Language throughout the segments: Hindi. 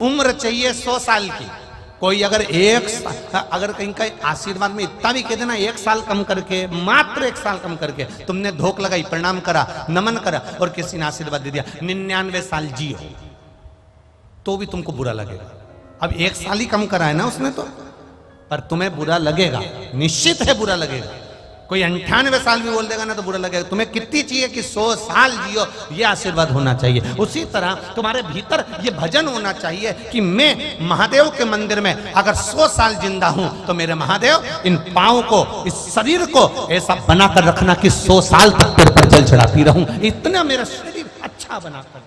उम्र चाहिए 100 साल की। कोई अगर अगर कहीं का आशीर्वाद में इतना भी कह देना 1 साल कम करके, मात्र 1 साल कम करके तुमने धोख लगाई, प्रणाम करा, नमन करा और किसी ने आशीर्वाद दे दिया 99 साल जियो, तो भी तुमको बुरा लगेगा। अब 1 साल ही कम करा है ना उसने तो, पर तुम्हें बुरा लगेगा, निश्चित है बुरा लगेगा। कोई 98 साल भी बोल देगा ना तो बुरा लगेगा। तुम्हें कितनी चाहिए कि 100 साल जियो, ये आशीर्वाद होना चाहिए। उसी तरह तुम्हारे भीतर ये भजन होना चाहिए कि मैं महादेव के मंदिर में अगर 100 साल जिंदा हूं तो मेरे महादेव इन पांव को, इस शरीर को ऐसा बनाकर रखना कि 100 साल तक तेरे पर जल चढ़ाती रहूं, इतना मेरा शरीर अच्छा बनाकर।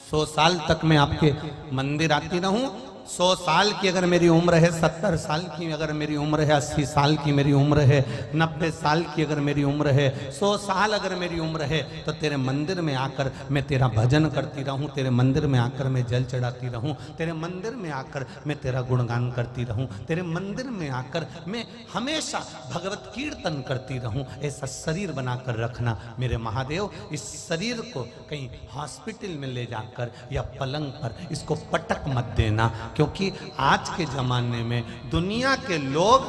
100 साल तक मैं आपके मंदिर आती रहूं। 100 साल की अगर मेरी उम्र है, 70 साल की अगर मेरी उम्र है, 80 साल की मेरी उम्र है, 90 साल की अगर मेरी उम्र है, 100 साल अगर मेरी उम्र है, तो तेरे मंदिर में आकर मैं तेरा भजन करती रहूं, तेरे मंदिर में आकर मैं जल चढ़ाती रहूं, तेरे मंदिर में आकर मैं तेरा गुणगान करती रहूं, तेरे मंदिर में आकर मैं हमेशा भगवत कीर्तन करती रहूं। ऐसा शरीर बनाकर रखना मेरे महादेव। इस शरीर को कहीं हॉस्पिटल में ले जाकर या पलंग पर इसको पटक मत देना, क्योंकि आज के जमाने में दुनिया के लोग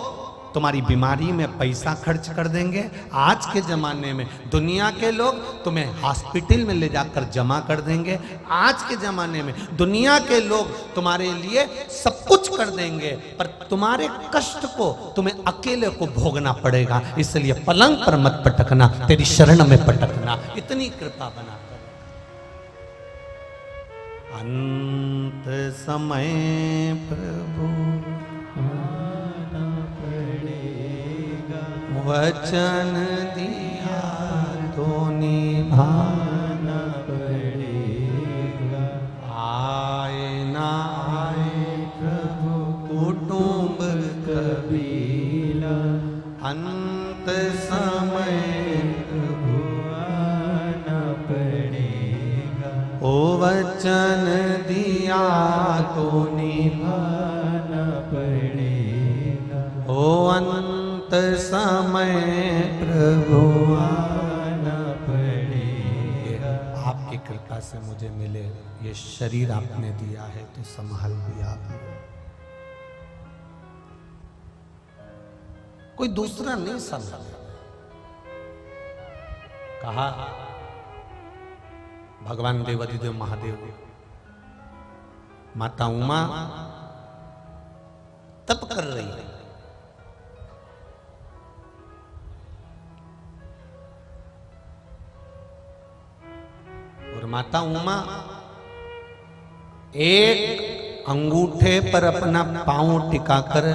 तुम्हारी बीमारी में पैसा खर्च कर देंगे। आज के जमाने में दुनिया के लोग तुम्हें हॉस्पिटल में ले जाकर जमा कर देंगे। आज के जमाने में दुनिया के लोग तुम्हारे लिए सब कुछ कर देंगे, पर तुम्हारे कष्ट को तुम्हें अकेले को भोगना पड़ेगा। इसलिए पलंग पर मत पटकना, तेरी शरण में पटकना। इतनी कृपा बना अंत समय प्रभु आना पड़ेगा, वचन दिया तो निभाना पड़ेगा। आए ना आए प्रभु कुटुंब कबीला, अंत समय प्रभु आना पड़ेगा। ओ वचन दिया तो निभाना पड़ेगा, ओ अंत समय प्रभु आना पड़ेगा। आपकी कृपा से मुझे मिले ये शरीर आपने दिया है तो संभाल दिया आपने, कोई दूसरा नहीं संभाले। कहा भगवान देवाधिदेव महादेव, माता उमा तप कर रही है, और माता उमा एक अंगूठे पर अपना पांव टिकाकर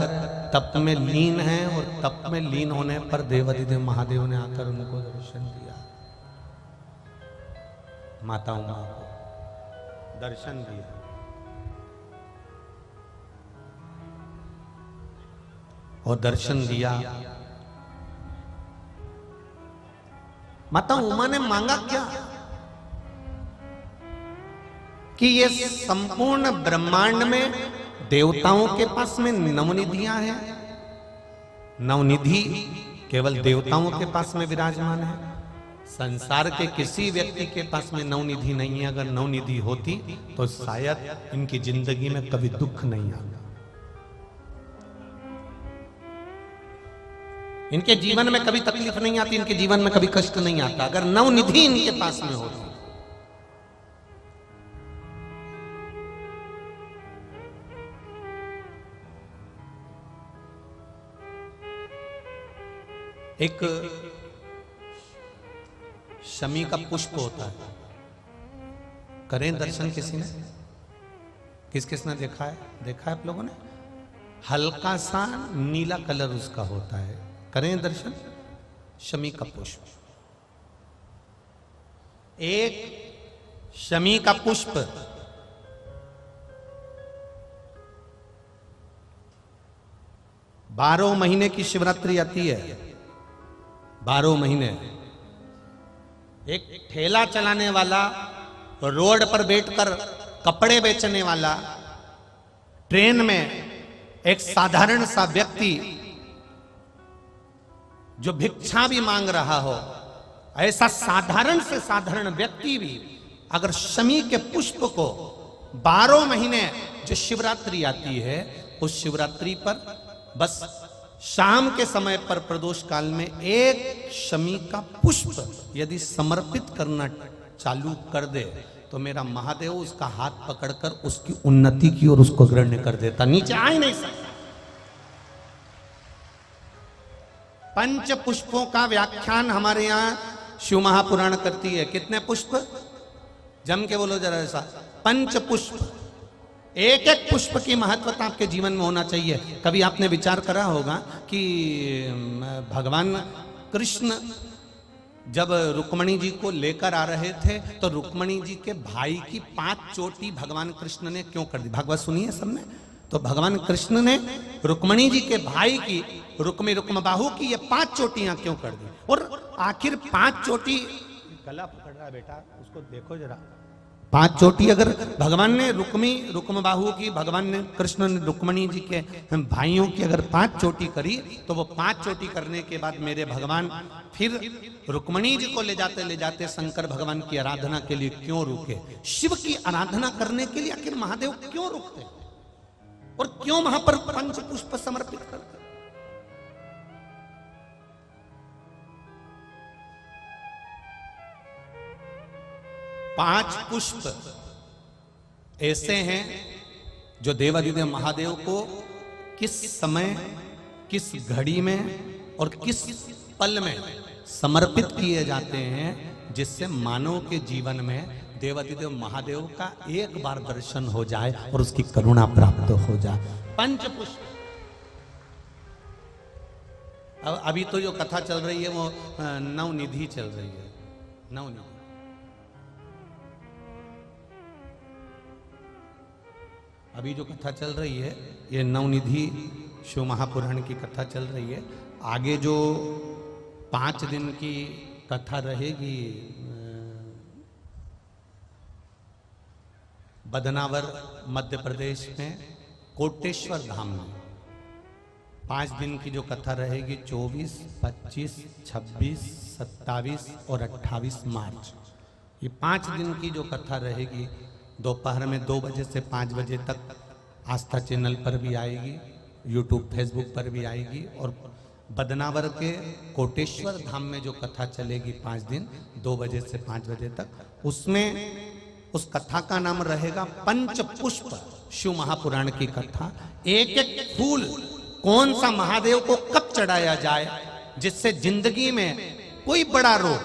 तप में लीन है, और तप में लीन होने पर देवाधिदेव महादेव ने आकर उनको दर्शन दिया। माता उमा को दर्शन दिया, और दर्शन दिया। माता उमा ने मांगा क्या कि ये संपूर्ण ब्रह्मांड में देवताओं के पास में नवनिधियां हैं, नवनिधि केवल देवताओं के पास में विराजमान है। संसार के किसी व्यक्ति के पास में नवनिधि नहीं है। अगर नवनिधि होती तो शायद इनकी जिंदगी में कभी दुख नहीं आता, इनके जीवन में कभी तकलीफ नहीं आती, इनके जीवन में कभी कष्ट नहीं आता अगर नवनिधि इनके पास में होती। एक शमी का पुष्प होता है, करें दर्शन किसी ने? किस किसने देखा है? देखा है आप लोगों ने? हल्का सा नीला कलर उसका होता है, करें दर्शन। शमी का पुष्प, एक शमी का पुष्प 12 महीने की शिवरात्रि आती है, 12 महीने एक ठेला चलाने वाला, रोड पर बैठकर कपड़े बेचने वाला, ट्रेन में एक साधारण सा व्यक्ति जो भिक्षा भी मांग रहा हो, ऐसा साधारण से साधारण व्यक्ति भी अगर शमी के पुष्प को 12 महीने जो शिवरात्रि आती है, उस शिवरात्रि पर बस शाम के समय पर प्रदोष काल में एक शमी का पुष्प यदि समर्पित करना चालू कर दे तो मेरा महादेव उसका हाथ पकड़कर उसकी उन्नति की ओर उसको अग्रण्य कर देता, नीचे आ ही नहीं सकता। पंच पुष्पों का व्याख्यान हमारे यहाँ शिव महापुराण करती है। कितने पुष्प? जम के बोलो जरा ऐसा, पंच पुष्प। एक एक पुष्प की महत्वता आपके जीवन में होना चाहिए। कभी आपने विचार करा होगा कि भगवान कृष्ण जब रुक्मणी जी को लेकर आ रहे थे तो रुक्मणी जी के भाई की 5 चोटी भगवान कृष्ण ने क्यों कर दी? भागवत सुनिए सबने। तो भगवान कृष्ण ने रुक्मणी जी के भाई की रुक्म बाहु की ये 5 चोटियां क्यों कर दी? और आखिर 5 चोटी, गला पकड़ रहा है बेटा, उसको देखो जरा। 5 चोटी अगर भगवान ने रुक्म बाहु की, भगवान ने कृष्ण ने रुक्मणी जी के भाइयों की अगर 5 चोटी करी, तो वो 5 चोटी करने के बाद मेरे भगवान फिर रुक्मणी जी को ले जाते शंकर भगवान की आराधना के लिए क्यों रुके? शिव की आराधना करने के लिए आखिर महादेव क्यों रुकते और क्यों वहां पर पंच पुष्प समर्पित करते? पांच पुष्प ऐसे हैं जो देवादिदेव महादेव को किस समय, किस घड़ी में और किस पल में समर्पित किए जाते हैं, जिससे मानव के जीवन में देवादिदेव महादेव का एक बार दर्शन हो जाए और उसकी करुणा प्राप्त हो जाए। पंच पुष्प। अभी तो जो कथा चल रही है वो नवनिधि चल रही है। नवनिधि अभी जो कथा चल रही है ये नवनिधि शिव महापुराण की कथा चल रही है। आगे जो 5 दिन की कथा रहेगी बदनावर मध्य प्रदेश में कोटेश्वर धाम में, 5 दिन की जो कथा रहेगी 24, 25, 26, 27 और 28 मार्च, ये 5 दिन की जो कथा रहेगी दोपहर में 2 बजे से 5 बजे तक आस्था चैनल पर भी आएगी, यूट्यूब फेसबुक पर भी आएगी। और बदनावर के कोटेश्वर धाम में जो कथा चलेगी 5 दिन 2 बजे से 5 बजे तक, उसमें उस कथा का नाम रहेगा पंच पुष्प। शिव महापुराण की कथा। एक एक फूल कौन सा महादेव को कब चढ़ाया जाए जिससे जिंदगी में कोई बड़ा रोग,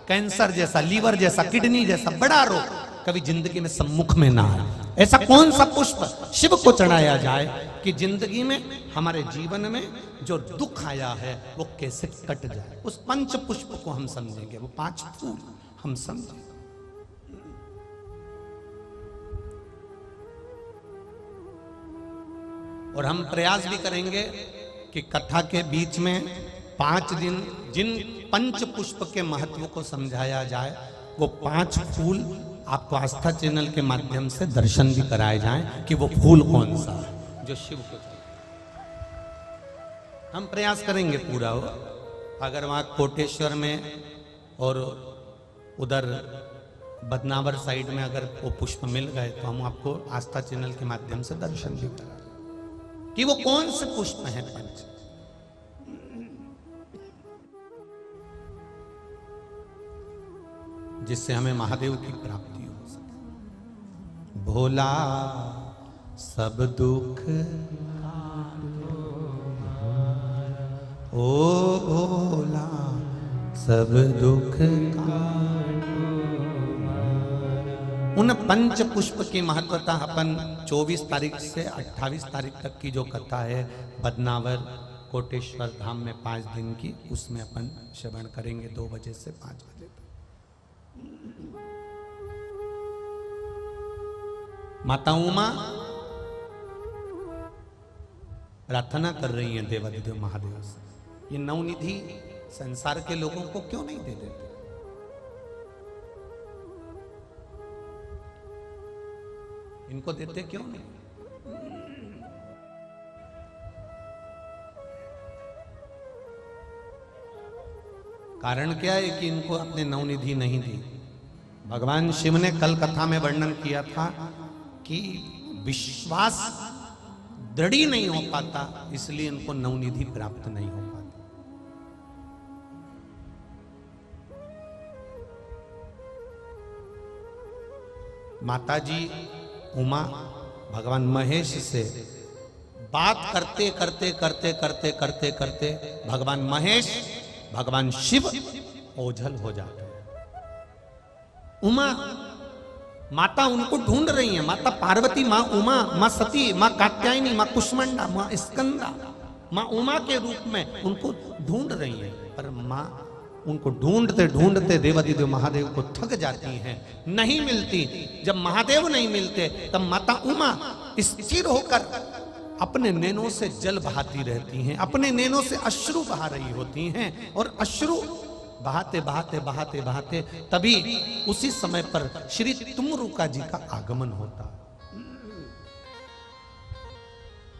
कैंसर जैसा, लीवर जैसा, किडनी जैसा बड़ा रोग कभी जिंदगी में सम्मुख में ना आए, ऐसा कौन सा पुष्प शिव को चढ़ाया जाए कि जिंदगी में, हमारे जीवन में जो दुख आया है वो कैसे कट जाए। उस पंच पुष्प को हम समझेंगे, वो 5 फूल हम समझेंगे। और हम प्रयास भी करेंगे कि कथा के बीच में 5 दिन जिन पंच पुष्प के महत्व को समझाया जाए, वो 5 फूल आपको आस्था चैनल के माध्यम से दर्शन भी कराए जाएं कि वो फूल कौन सा है जो शिव को चाहिए। हम प्रयास करेंगे पूरा हो। अगर वहाँ कोटेश्वर में और उधर बदनावर साइड में अगर वो पुष्प मिल गए तो हम आपको आस्था चैनल के माध्यम से दर्शन भी कराएं कि वो कौन से पुष्प हैं पंच, जिससे हमें महादेव की प्राप्ति हो सके। भोला सब दुख ओ भोला सब दुख उन पंच पुष्प की महत्वता अपन 24 तारीख से 28 तारीख तक की जो कथा है बदनावर कोटेश्वर धाम में 5 दिन की, उसमें अपन श्रवण करेंगे 2 बजे से 5 बजे तक। माता उमा प्रार्थना कर रही हैं देवादिदेव महादेव से, ये नवनिधि संसार के लोगों को क्यों नहीं दे देते? इनको देते क्यों नहीं? कारण क्या है कि इनको अपने नवनिधि नहीं दी। भगवान शिव ने कल कथा में वर्णन किया था कि विश्वास दृढ़ नहीं हो पाता, इसलिए इनको नवनिधि प्राप्त नहीं हो पाती। माताजी उमा भगवान महेश से बात करते करते करते करते करते करते भगवान महेश भगवान शिव ओझल हो जाते हैं। उमा माता उनको ढूंढ रही है, माता पार्वती, माँ उमा, माँ सती, माँ कात्यायनी, माँ कुष्मांडा, माँ स्कंदा, माँ उमा के रूप में उनको ढूंढ रही है। पर माँ उनको ढूंढते ढूंढते देवाधिदेव महादेव को थक जाती हैं, नहीं मिलती। जब महादेव नहीं मिलते तब माता उमा स्थिर होकर अपने नैनों से जल बहाती रहती हैं, अपने नैनों से अश्रु बहा रही होती हैं। और अश्रु बहाते बहाते बहाते बहाते तभी उसी समय पर श्री तुमरुका जी का आगमन होता।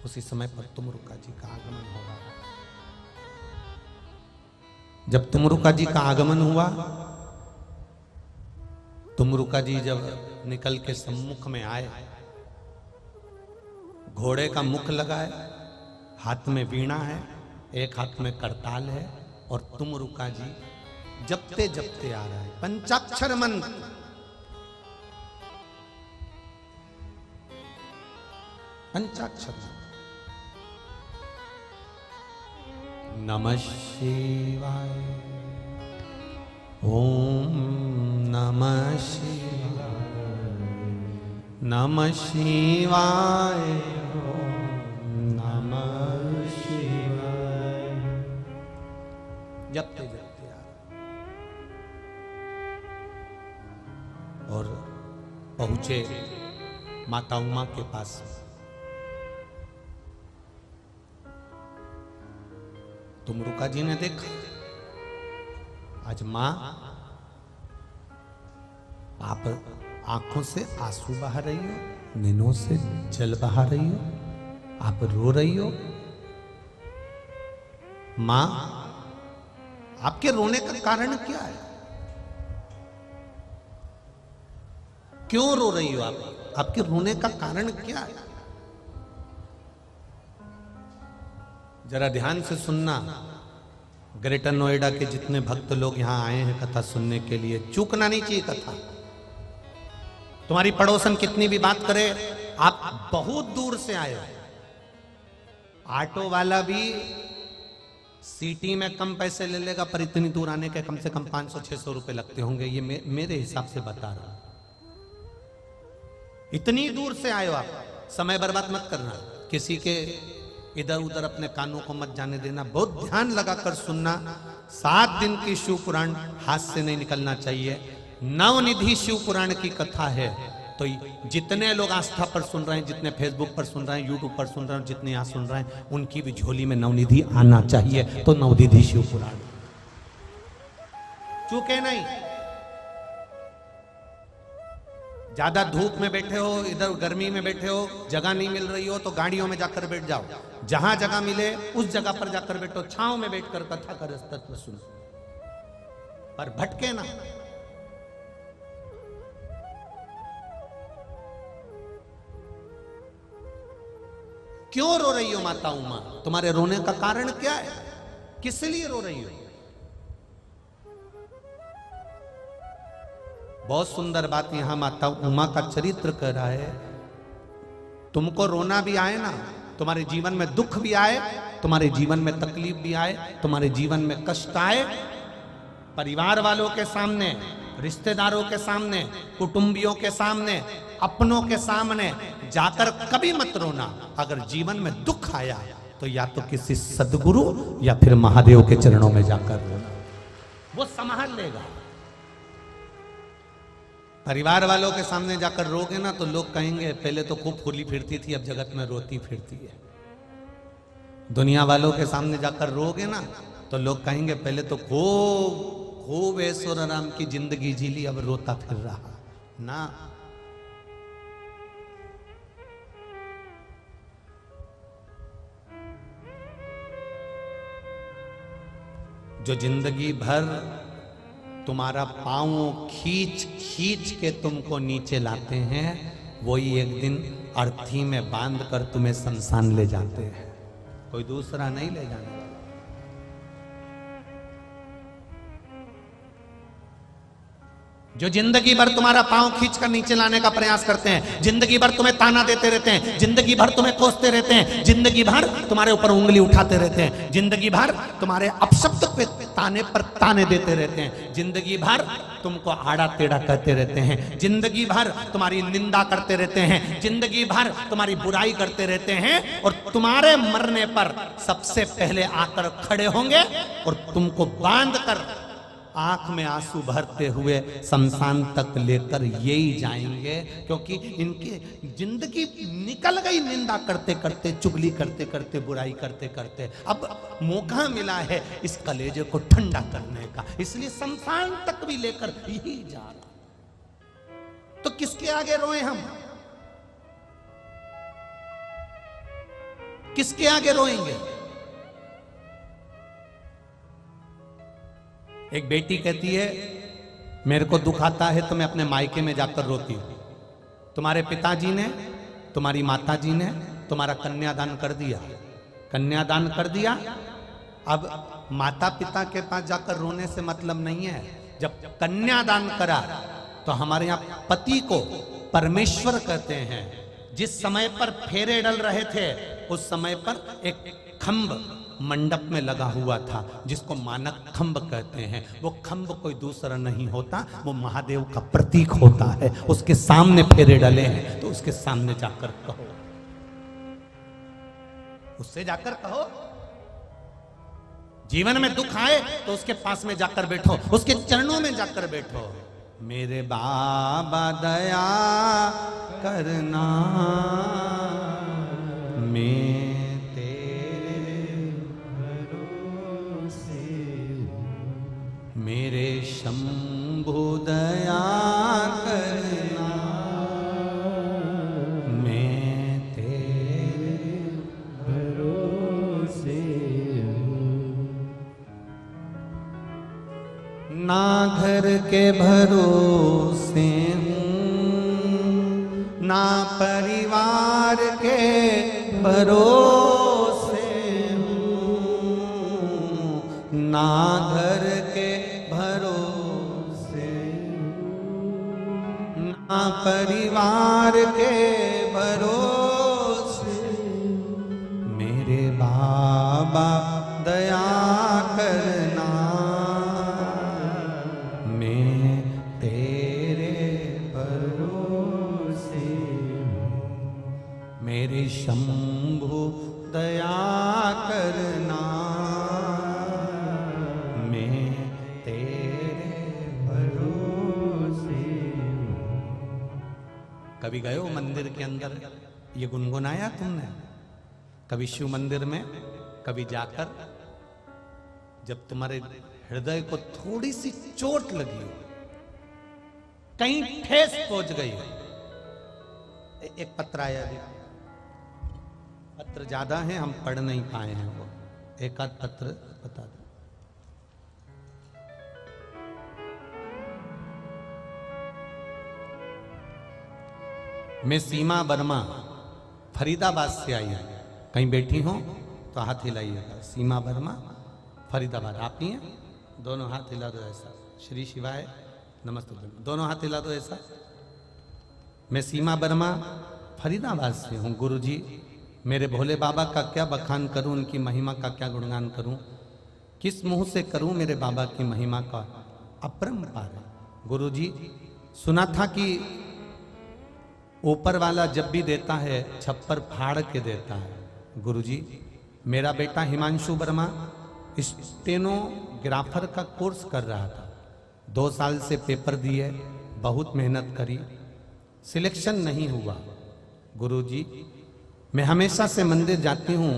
उसी समय पर तुमरुका जी का आगमन हो रहा। जब तुमरुका जी का आगमन हुआ, तुमरुका जी जब निकल के सम्मुख में आए, घोड़े का मुख लगा है, हाथ में वीणा है, एक हाथ में करताल है, और तुमरुका जी जपते जपते आ रहा है पंचाक्षर मंत्र। पंचाक्षर नमः शिवाय, ओम नमः शिवाय, नमः शिवाय, ओम नमः शिवाय। जपते जपते आ और पहुंचे माता उमा के पास। तुमरुका जी ने देखा आज मां आप आंखों से आंसू बहा रही हो, नैनों से जल बहा रही हो, आप रो रही हो। मां आपके रोने का कारण क्या है? क्यों रो रही हो आप? आपके रोने का कारण क्या है? जरा ध्यान से सुनना। ग्रेटर नोएडा के जितने भक्त लोग यहां आए हैं कथा सुनने के लिए, चूकना नहीं चाहिए कथा। तुम्हारी पड़ोसन कितनी भी बात करे, आप बहुत दूर से आए हो। ऑटो वाला भी सिटी में कम पैसे ले लेगा, पर इतनी दूर आने के कम से कम 500-600 रुपए लगते होंगे। ये मेरे हिसाब से बता रहा हूं। इतनी दूर से आए हो आप, समय बर्बाद मत करना। किसी के इधर उधर अपने कानों को मत जाने देना, बहुत ध्यान लगाकर सुनना। 7 दिन की शिव पुराण हाथ से नहीं निकलना चाहिए। नवनिधि शिव पुराण की कथा है, तो जितने लोग आस्था पर सुन रहे हैं, जितने फेसबुक पर सुन रहे हैं, यूट्यूब पर सुन रहे हैं, जितने यहाँ सुन रहे हैं, उनकी भी झोली में नवनिधि आना चाहिए। तो नवनिधि शिव पुराण चूके नहीं। ज्यादा धूप में बैठे हो, इधर गर्मी में बैठे हो, जगह नहीं मिल रही हो, तो गाड़ियों में जाकर बैठ जाओ। जहां जगह मिले उस जगह पर जाकर बैठो, छांव में बैठकर कथा कर तत्व सुनो, पर भटके ना। क्यों रो रही हो माता उमा? तुम्हारे रोने का कारण क्या है? किस लिए रो रही हो? बहुत सुंदर बात यहां माता उमा का चरित्र कह रहा है। तुमको रोना भी आए ना, तुम्हारे जीवन में दुख भी आए, तुम्हारे जीवन में तकलीफ भी आए, तुम्हारे जीवन में कष्ट आए, परिवार वालों के सामने, रिश्तेदारों के सामने, कुटुंबियों के सामने, अपनों के सामने जाकर कभी मत रोना। अगर जीवन में दुख आया तो या तो किसी सदगुरु या फिर महादेव के चरणों में जाकर रोना, वो संभाल लेगा। परिवार वालों के सामने जाकर रोगे ना तो लोग कहेंगे पहले तो खूब फूली फिरती थी, अब जगत में रोती फिरती है। दुनिया वालों के सामने जाकर रोगे ना तो लोग कहेंगे पहले तो खूब ऐश्वर्य राम की जिंदगी जी ली, अब रोता फिर रहा ना। जो जिंदगी भर तुम्हारा पाँव खींच खींच के तुमको नीचे लाते हैं, वही एक दिन अर्थी में बांध कर तुम्हें शमशान ले जाते हैं, कोई दूसरा नहीं ले जाने वाला। जो जिंदगी भर तुम्हारा पांव खींचकर नीचे लाने का प्रयास करते हैं, जिंदगी भर तुम्हें ताना देते रहते हैं, जिंदगी भर तुम्हें कोसते रहते हैं, जिंदगी भर तुम्हारे ऊपर उंगली उठाते रहते हैं, जिंदगी भर तुम्हारे अपशब्द पे ताने पर ताने देते रहते हैं, जिंदगी भर तुमको आड़ा टेढ़ा कहते रहते हैं, जिंदगी भर तुम्हारी निंदा करते रहते हैं, जिंदगी भर तुम्हारी बुराई करते रहते हैं, और तुम्हारे मरने पर सबसे पहले आकर खड़े होंगे और तुमको बांध कर आंख में आंसू भरते हुए शमशान तक लेकर यही जाएंगे, क्योंकि इनकी जिंदगी निकल गई निंदा करते करते, चुगली करते करते, बुराई करते करते। अब मौका मिला है इस कलेजे को ठंडा करने का, इसलिए शमशान तक भी लेकर यही जा रहा। तो किसके आगे रोए हम, किसके आगे रोएंगे? एक बेटी कहती है मेरे को दुख आता है तो मैं अपने मायके में जाकर रोती हूं। तुम्हारे पिताजी ने, तुम्हारी माताजी ने तुम्हारा कन्यादान कर दिया, कन्यादान कर दिया। अब माता पिता के पास जाकर रोने से मतलब नहीं है। जब कन्यादान करा तो हमारे यहाँ पति को परमेश्वर कहते हैं। जिस समय पर फेरे डल रहे थे उस समय पर एक खंभ मंडप में लगा हुआ था जिसको मानक खंभ कहते हैं। वो खंभ कोई दूसरा नहीं होता, वो महादेव का प्रतीक होता है। उसके सामने फेरे डले हैं तो उसके सामने जाकर कहो, उससे जाकर कहो। जीवन में दुख आए तो उसके पास में जाकर बैठो, उसके चरणों में जाकर बैठो। मेरे बाबा दया करना, मैं मेरे शंभु दया करना, मैं तेरे भरोसे हूँ। ना घर के भरोसे हूँ, ना परिवार के भरोसे हूँ, ना घर के ना परिवार के भरोसे। मेरे बाबा दया करना, मैं तेरे भरोसे हूँ। मेरे शंभु दया करना, कभी गए हो मंदिर के अंदर, ये गुनगुनाया तुमने कभी शिव मंदिर में? कभी जाकर जब तुम्हारे हृदय को थोड़ी सी चोट लगी हो, कहीं ठेस पहुंच गई हो, एक पत्र आया, पत्र ज्यादा है हम पढ़ नहीं पाए हैं, वो एक आध पत्र बता दो। मैं सीमा वर्मा फरीदाबाद से आई हूँ। कहीं बैठी हो तो हाथ हिलाइएगा। सीमा वर्मा फरीदाबाद, आप ही हैं? दोनों हाथ हिला दो ऐसा। श्री शिवाय नमस्ते, दोनों हाथ हिला दो ऐसा। मैं सीमा वर्मा फरीदाबाद से हूँ। गुरुजी, मेरे भोले बाबा का क्या बखान करूँ, उनकी महिमा का क्या गुणगान करूँ, किस मुंह से करूँ मेरे बाबा की महिमा का अपरंपार है। गुरुजी, सुना था कि ऊपर वाला जब भी देता है छप्पर फाड़ के देता है। गुरुजी, मेरा बेटा हिमांशु वर्मा स्टेनोग्राफर का कोर्स कर रहा था, 2 साल से पेपर दिए, बहुत मेहनत करी, सिलेक्शन नहीं हुआ। गुरुजी, मैं हमेशा से मंदिर जाती हूँ,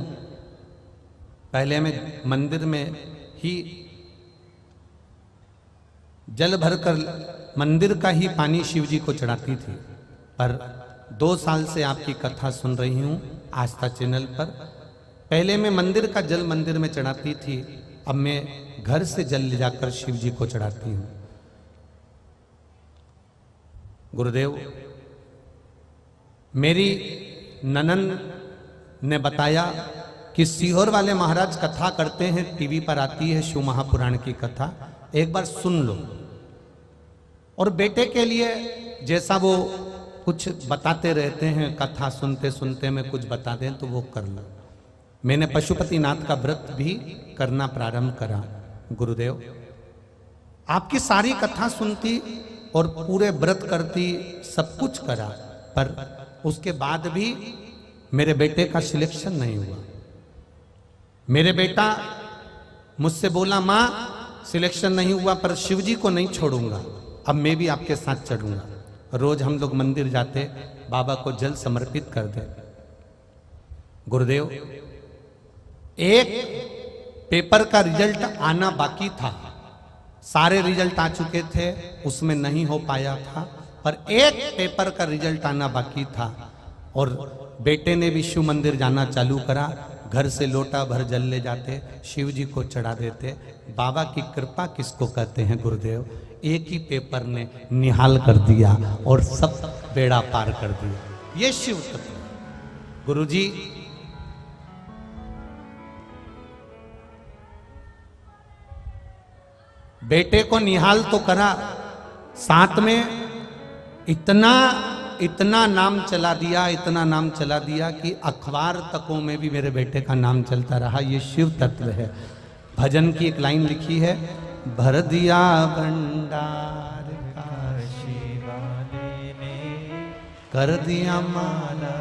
पहले मैं मंदिर में ही जल भरकर मंदिर का ही पानी शिव जी को चढ़ाती थी, पर 2 साल से आपकी कथा सुन रही हूँ आस्था चैनल पर। पहले मैं मंदिर का जल मंदिर में चढ़ाती थी, अब मैं घर से जल ले जाकर शिव जी को चढ़ाती हूं। गुरुदेव, मेरी ननंद ने बताया कि सीहोर वाले महाराज कथा करते हैं, टीवी पर आती है शिव महापुराण की कथा, एक बार सुन लो। और बेटे के लिए जैसा वो कुछ बताते रहते हैं, कथा सुनते सुनते में कुछ बता दें तो वो कर लो। मैंने पशुपतिनाथ का व्रत भी करना प्रारंभ करा। गुरुदेव, आपकी सारी कथा सुनती और पूरे व्रत करती, सब कुछ करा, पर उसके बाद भी मेरे बेटे का सिलेक्शन नहीं हुआ। मेरे बेटा मुझसे बोला, माँ सिलेक्शन नहीं हुआ पर शिव जी को नहीं छोड़ूंगा, अब मैं भी आपके साथ चढ़ूंगा। रोज हम लोग मंदिर जाते, बाबा को जल समर्पित कर दे। गुरुदेव, एक पेपर का रिजल्ट आना बाकी था, सारे रिजल्ट आ चुके थे, उसमें नहीं हो पाया था, पर एक पेपर का रिजल्ट आना बाकी था। और बेटे ने भी शिव मंदिर जाना चालू करा, घर से लोटा भर जल ले जाते, शिव जी को चढ़ा देते। बाबा की कृपा किसको कहते हैं गुरुदेव? एक ही पेपर ने निहाल कर दिया और सब बेड़ा पार कर दिया। ये शिव तत्व। गुरुजी, बेटे को निहाल तो करा, साथ में इतना नाम चला दिया, इतना नाम चला दिया कि अखबार तकों में भी मेरे बेटे का नाम चलता रहा। ये शिव तत्व है। भजन की एक लाइन लिखी है, भर दिया भंडार का शिवाने ने, कर दिया माला।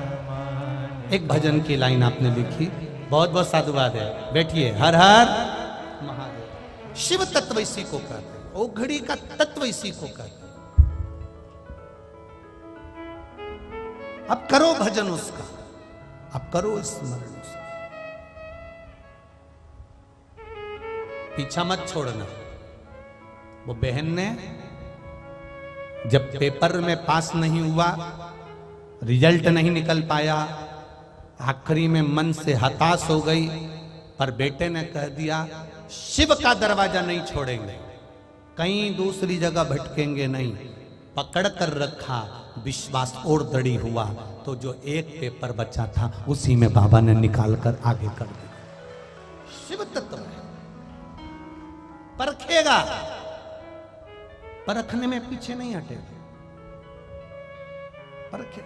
एक भजन की लाइन आपने लिखी, बहुत बहुत साधुवाद है। बैठिए। हर हर महादेव। शिव तत्व इसी को कहते हैं, ओघड़ी का तत्व इसी को कहते हैं। अब करो भजन उसका, अब करो स्मरण उसका, पीछा मत छोड़ना। वो बहन ने जब पेपर में पास नहीं हुआ, रिजल्ट नहीं निकल पाया, आखिरी में मन से हताश हो गई, पर बेटे ने कह दिया शिव का दरवाजा नहीं छोड़ेंगे, कहीं दूसरी जगह भटकेंगे नहीं। पकड़ कर रखा, विश्वास और दृढ़ हुआ, तो जो एक पेपर बचा था उसी में बाबा ने निकाल कर आगे कर दिया। शिव तत्व है। परखेगा, परखने में पीछे नहीं हटेगा, परखे।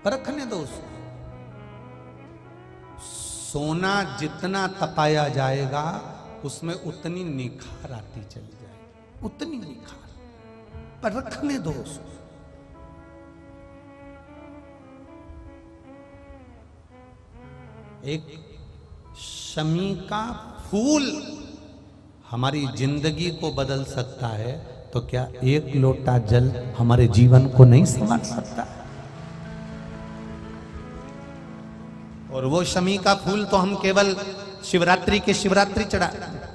परखने दो उसको। सोना जितना तपाया जाएगा उसमें उतनी निखार आती चली जाएगी, उतनी निखार, पर रखने दो उसको। एक शमी का फूल हमारी जिंदगी को बदल सकता है, तो क्या एक लोटा जल हमारे जीवन को नहीं संवार सकता? और वो शमी का फूल तो हम केवल शिवरात्रि के शिवरात्रि चढ़ा,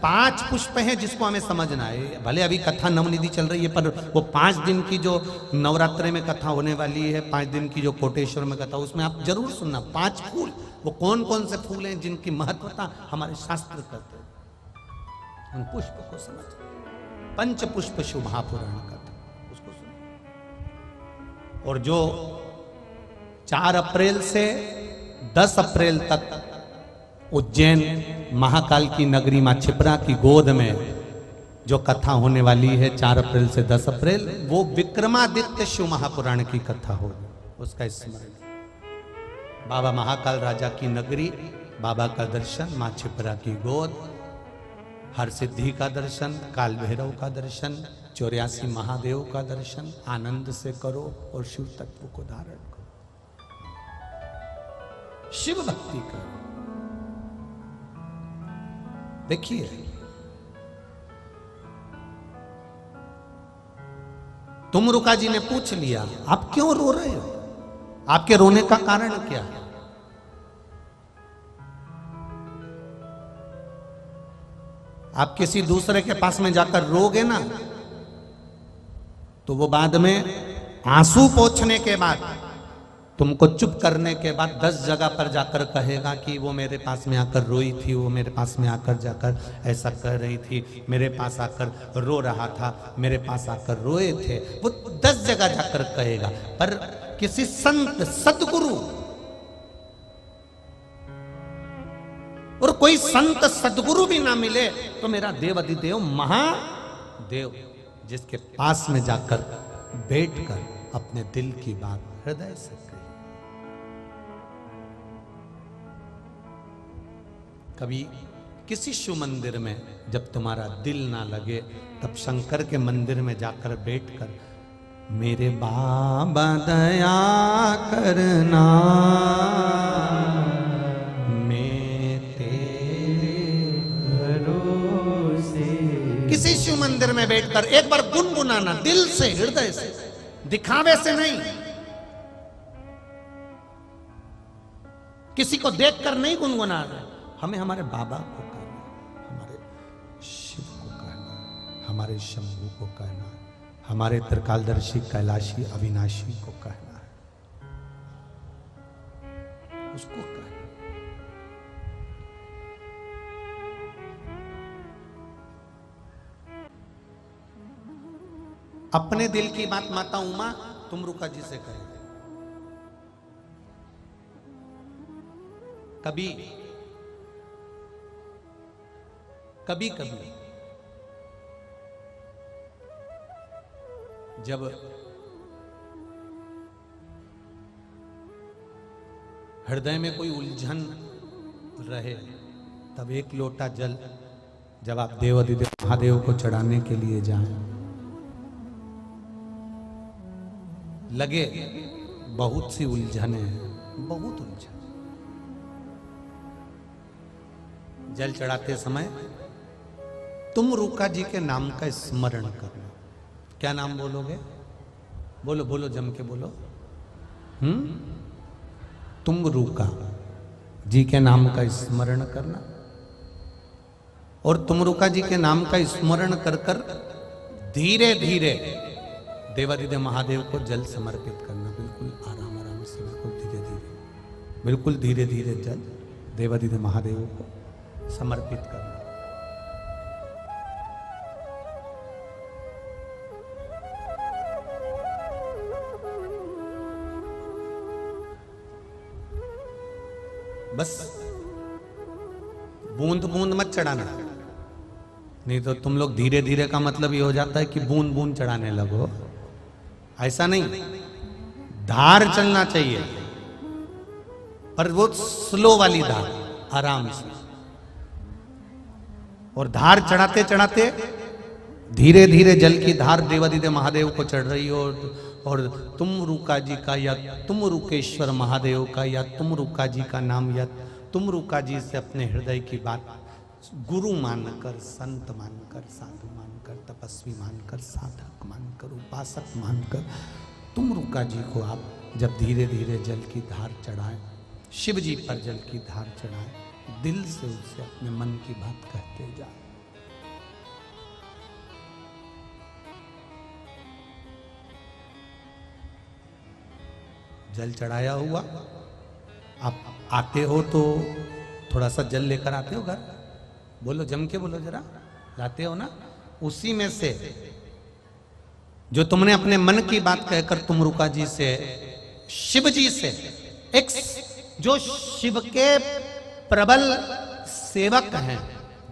5 पुष्प हैं जिसको हमें समझना है। भले अभी कथा नवनिधि चल रही है, पर वो 5 दिन की जो नवरात्रि में कथा होने वाली है, 5 दिन की जो कोटेश्वर में कथा, उसमें आप जरूर सुनना। 5 फूल, वो कौन कौन से फूल हैं जिनकी महत्वता हमारे शास्त्र करते हैं, उन पुष्प को समझ। पंच पुष्प शिव महापुराण कथा, उसको सुन। और जो 4 अप्रैल से 10 अप्रैल तक उज्जैन महाकाल की नगरी मां छिपरा की गोद में जो कथा होने वाली है 4 अप्रैल से 10 अप्रैल, वो विक्रमादित्य शिव महापुराण की कथा होगी, उसका स्मरण। बाबा महाकाल राजा की नगरी, बाबा का दर्शन, मां छिपरा की गोद, हर सिद्धि का दर्शन, काल भैरव का दर्शन, 84 महादेव का दर्शन आनंद से करो और शिव तत्व को धारण करो, शिव भक्ति करो। देखिए, तुमरुका जी ने पूछ लिया, आप क्यों रो रहे हो? आपके रोने का कारण क्या है? आप किसी दूसरे के पास में जाकर रोगे ना, तो वो बाद में आंसू पोंछने के बाद तुमको चुप करने के बाद 10 जगह पर जाकर कहेगा कि वो मेरे पास में आकर रोई थी, वो मेरे पास में आकर जाकर ऐसा कह रही थी, मेरे पास आकर रो रहा था, मेरे पास आकर रोए थे, वो 10 जगह जाकर कहेगा। पर किसी संत सदगुरु और कोई संत सदगुरु भी ना मिले तो मेरा देवाधिदेव महादेव जिसके पास में जाकर बैठकर अपने दिल की बात हृदय से कही। कभी किसी शिव मंदिर में जब तुम्हारा दिल ना लगे तब शंकर के मंदिर में जाकर बैठकर मेरे बाबा दया करना, किसी शिव मंदिर में बैठकर एक बार गुनगुनाना दिल से, हृदय से, दिखावे से नहीं, किसी को देखकर नहीं गुनगुनाना। हमें हमारे बाबा को कहना, हमारे शिव को कहना, हमारे शंभू को कहना, हमारे त्रिकालदर्शी कैलाशी अविनाशी को कहना है, उसको कहना। अपने दिल की बात माता उमा तुमरुका जी से करें। कभी कभी कभी जब हृदय में कोई उलझन रहे तब एक लोटा जल जब आप देवाधिदेव महादेव को चढ़ाने के लिए जाएं, लगे बहुत सी उलझने हैं, बहुत उलझन, जल चढ़ाते समय तुमरुका जी के नाम का स्मरण करना। क्या नाम बोलोगे? बोलो बोलो, जम के बोलो। तुमरुका जी के नाम का स्मरण करना और तुमरुका जी के नाम का स्मरण कर कर धीरे धीरे देवाधिदेव महादेव को जल समर्पित करना। बिल्कुल आराम आराम से, बिल्कुल धीरे धीरे, बिल्कुल धीरे धीरे जल देवाधिदेव महादेव को समर्पित करना। बस बूंद बूंद मत चढ़ाना, नहीं तो तुम लोग धीरे धीरे का मतलब ये हो जाता है कि बूंद बूंद चढ़ाने लगो। ऐसा नहीं, धार चलना चाहिए, पर वो स्लो वाली धार, आराम से। और धार चढ़ाते चढ़ाते धीरे धीरे जल की धार देवाधिदेव महादेव को चढ़ रही हो और तुमरुका जी का या तुमरुकेश्वर महादेव का या तुमरुका जी का नाम या तुमरुका जी से अपने हृदय की बात गुरु मानकर, संत मानकर, साधु मानकर, तपस्वी मानकर, साधक मानकर, उपासक मानकर तुमरुका जी को आप जब धीरे धीरे जल की धार चढ़ाएं, शिव जी पर जल की धार चढ़ाएं, दिल से उसे अपने मन की बात कहते जाए। जल चढ़ाया हुआ, आप आते हो तो थोड़ा सा जल लेकर आते हो घर, बोलो जम के बोलो जरा, लाते हो ना? उसी में से जो तुमने अपने मन की बात कहकर तुमरुका जी से, शिव जी से, एक जो शिव के प्रबल सेवक हैं,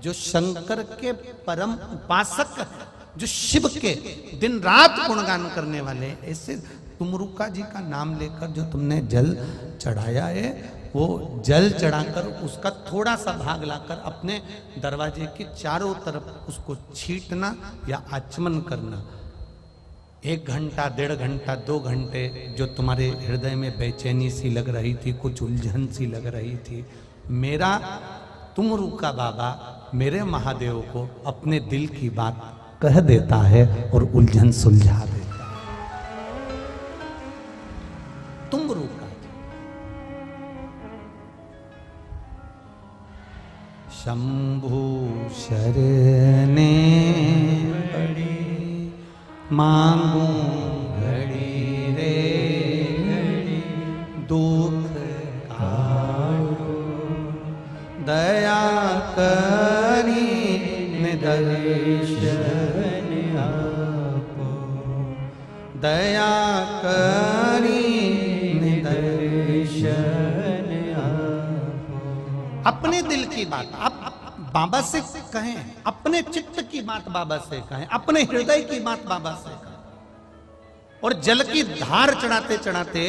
जो शंकर के परम उपासक हैं, जो शिव के दिन रात गुणगान करने वाले, ऐसे तुमरुका जी का नाम लेकर जो तुमने जल चढ़ाया है, वो जल चढ़ाकर उसका थोड़ा सा भाग लाकर अपने दरवाजे के चारों तरफ उसको छींटना या आचमन करना। 1 घंटा, 1.5 घंटा, 2 घंटे जो तुम्हारे हृदय में बेचैनी सी लग रही थी, कुछ उलझन सी लग रही थी, मेरा तुमरुका बाबा मेरे महादेव को अपने दिल की बात कह देता है और उलझन सुलझा देता है। तुमरुका शंभु शरणे पड़ी मांगू घड़ी रे घड़ी, दर्शन आपो, दया करीने दर्शन आपो। अपने दिल की बात आप बाबा से कहें, अपने चित्त की बात बाबा से कहें, अपने हृदय की बात बाबा से कहें। और जल की धार चढ़ाते चढ़ाते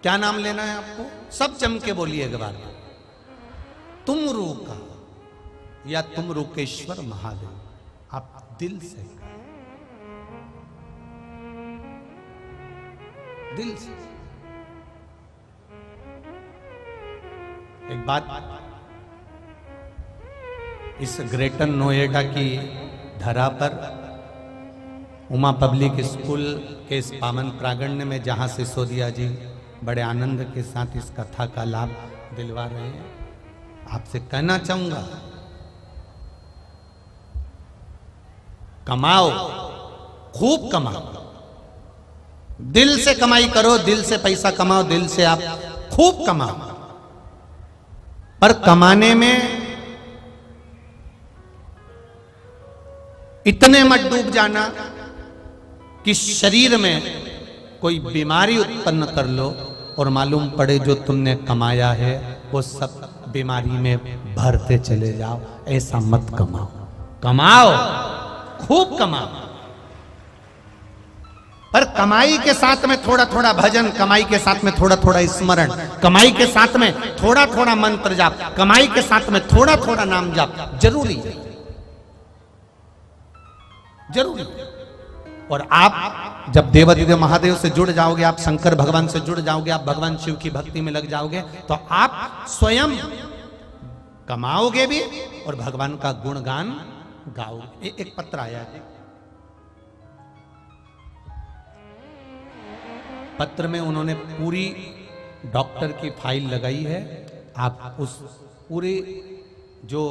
क्या नाम लेना है आपको? सब जम के बोलिए एक बार, तुम रूका या तुम रूकेश्वर महादेव। आप दिल से कहें, दिल से। एक बात, इस ग्रेटर नोएडा की धरा पर उमा पब्लिक स्कूल के इस पावन प्रांगण में जहां सिसोदिया जी बड़े आनंद के साथ इस कथा का लाभ दिलवा रहे हैं, आपसे कहना चाहूंगा, कमाओ, खूब कमाओ, दिल से कमाई करो, दिल से पैसा कमाओ, दिल से आप खूब कमाओ। पर कमाने में इतने मत डूब जाना कि शरीर में कोई बीमारी उत्पन्न कर लो और मालूम पड़े जो तुमने कमाया है वो सब बीमारी में भरते चले जाओ। ऐसा मत कमाओ। कमाओ, खूब कमाओ, पर कमाई के साथ में थोड़ा थोड़ा भजन, कमाई के साथ में थोड़ा थोड़ा स्मरण, कमाई के साथ में थोड़ा थोड़ा मंत्र जाप, कमाई के साथ में थोड़ा थोड़ा नाम जाप जरूरी है, जरूरी। और आप जब देवाधिदेव महादेव से जुड़ जाओगे, आप शंकर भगवान से जुड़ जाओगे, आप भगवान शिव की भक्ति में लग जाओगे, तो आप स्वयं कमाओगे भी और भगवान का गुणगान गाओगे। एक पत्र आया है, पत्र में उन्होंने पूरी डॉक्टर की फाइल लगाई है। आप उस पूरी जो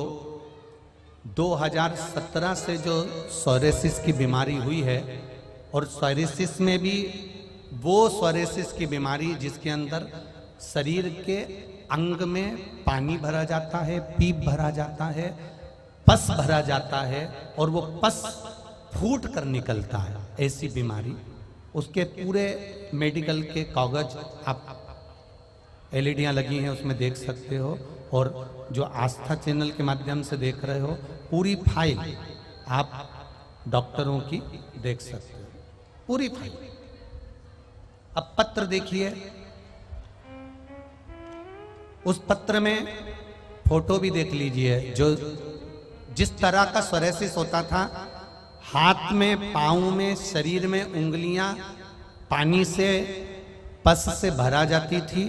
2017 से जो सोरेसिस की बीमारी हुई है, और सोरेसिस में भी वो सोरेसिस की बीमारी जिसके अंदर शरीर के अंग में पानी भरा जाता है, पीप भरा जाता है, पस भरा जाता है और वो पस फूट कर निकलता है, ऐसी बीमारी। उसके पूरे मेडिकल के कागज आप एलईडियां लगी हैं उसमें देख सकते हो, और जो आस्था चैनल के माध्यम से देख रहे हो पूरी फाइल आप डॉक्टरों की देख सकते हो, पूरी फाइल। अब पत्र देखिए, उस पत्र में फोटो भी देख लीजिए। जो जिस तरह का सोरेसिस होता था, हाथ में, पांव में, शरीर में उंगलियां पानी से, पस से भरा जाती थी,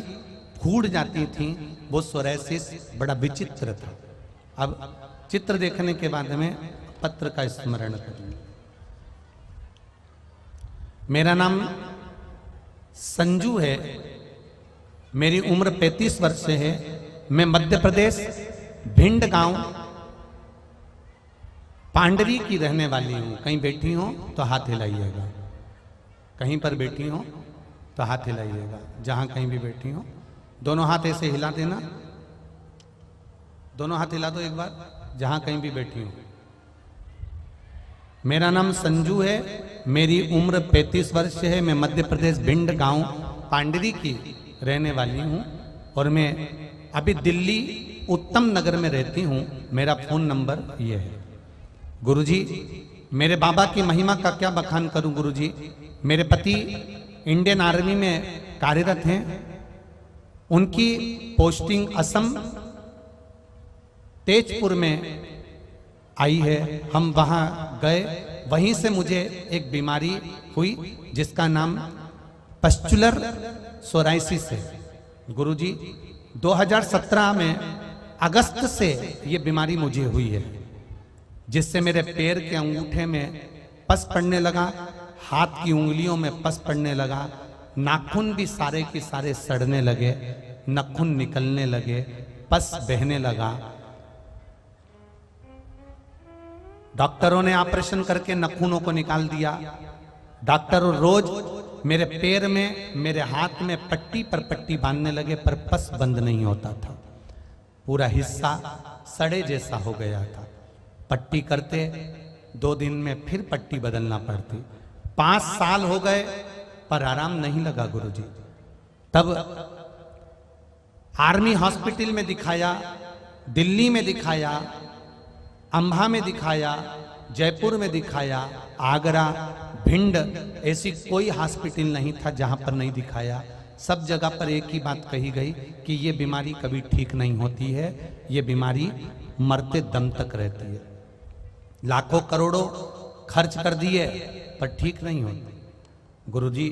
फूट जाती थी, वो सोरेसिस बड़ा विचित्र था। अब चित्र देखने के बाद में पत्र का स्मरण करेंगे। मेरा नाम संजू है, मेरी उम्र 35 वर्ष है। मैं मध्य प्रदेश भिंड गांव पांडरी की रहने वाली हूं। कहीं बैठी हो तो हाथ हिलाइएगा, कहीं पर बैठी हो तो हाथ हिलाइएगा, जहां कहीं भी बैठी हो दोनों हाथ ऐसे हिला देना, दोनों हाथ हिला दो एक बार, जहां कहीं भी बैठी हो। मेरा नाम संजू है, मेरी उम्र 35 वर्ष है। मैं मध्य प्रदेश भिंड गांव पांडरी की रहने वाली हूं और मैं अभी दिल्ली उत्तम नगर में रहती हूं। मेरा फोन नंबर ये है। गुरुजी, मेरे बाबा की महिमा का क्या बखान करूं गुरुजी। मेरे पति इंडियन आर्मी में कार्यरत हैं, उनकी पोस्टिंग असम तेजपुर में आई है। हम वहां गए, वहीं से मुझे एक बीमारी हुई जिसका नाम पस्चुलर सोराइसिस है। गुरुजी 2017 में अगस्त से ये बीमारी मुझे हुई है, जिससे मेरे पैर के अंगूठे में पस पड़ने लगा, हाथ की उंगलियों में पस पड़ने लगा, नाखून भी सारे के सारे सड़ने लगे, नाखून निकलने लगे, पस बहने लगा। डॉक्टरों ने ऑपरेशन करके नाखूनों को निकाल दिया। डॉक्टर रोज मेरे पैर में, मेरे हाथ में पट्टी पर पट्टी बांधने लगे, पर पस बंद नहीं होता था। पूरा हिस्सा सड़े जैसा हो गया था। पट्टी करते, 2 दिन में फिर पट्टी बदलना पड़ती। 5 साल हो गए पर आराम नहीं लगा गुरुजी। तब आर्मी हॉस्पिटल में दिखाया, दिल्ली में दिखाया, अंबा में दिखाया, जयपुर में दिखाया, आगरा, भिंड, ऐसी कोई हॉस्पिटल नहीं था जहां पर नहीं दिखाया। सब जगह पर एक ही बात कही गई कि ये बीमारी कभी ठीक नहीं होती है, ये बीमारी मरते दम तक रहती है। लाखों करोड़ों खर्च कर दिए पर ठीक नहीं होती। गुरुजी,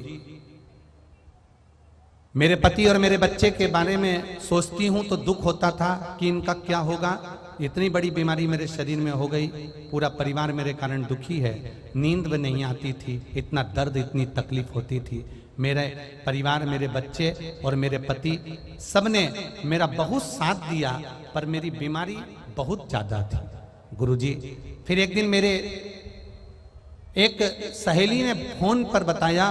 मेरे पति और मेरे बच्चे के बारे में सोचती हूं तो दुख होता था कि इनका क्या होगा। इतनी बड़ी बीमारी मेरे शरीर में हो गई, पूरा परिवार मेरे कारण दुखी है। नींद में नहीं आती थी, इतना दर्द, इतनी तकलीफ होती थी। मेरे परिवार, मेरे बच्चे और मेरे पति सबने मेरा बहुत साथ दिया, पर मेरी बीमारी बहुत ज्यादा थी। गुरुजी, फिर एक दिन मेरे एक सहेली ने फोन पर बताया,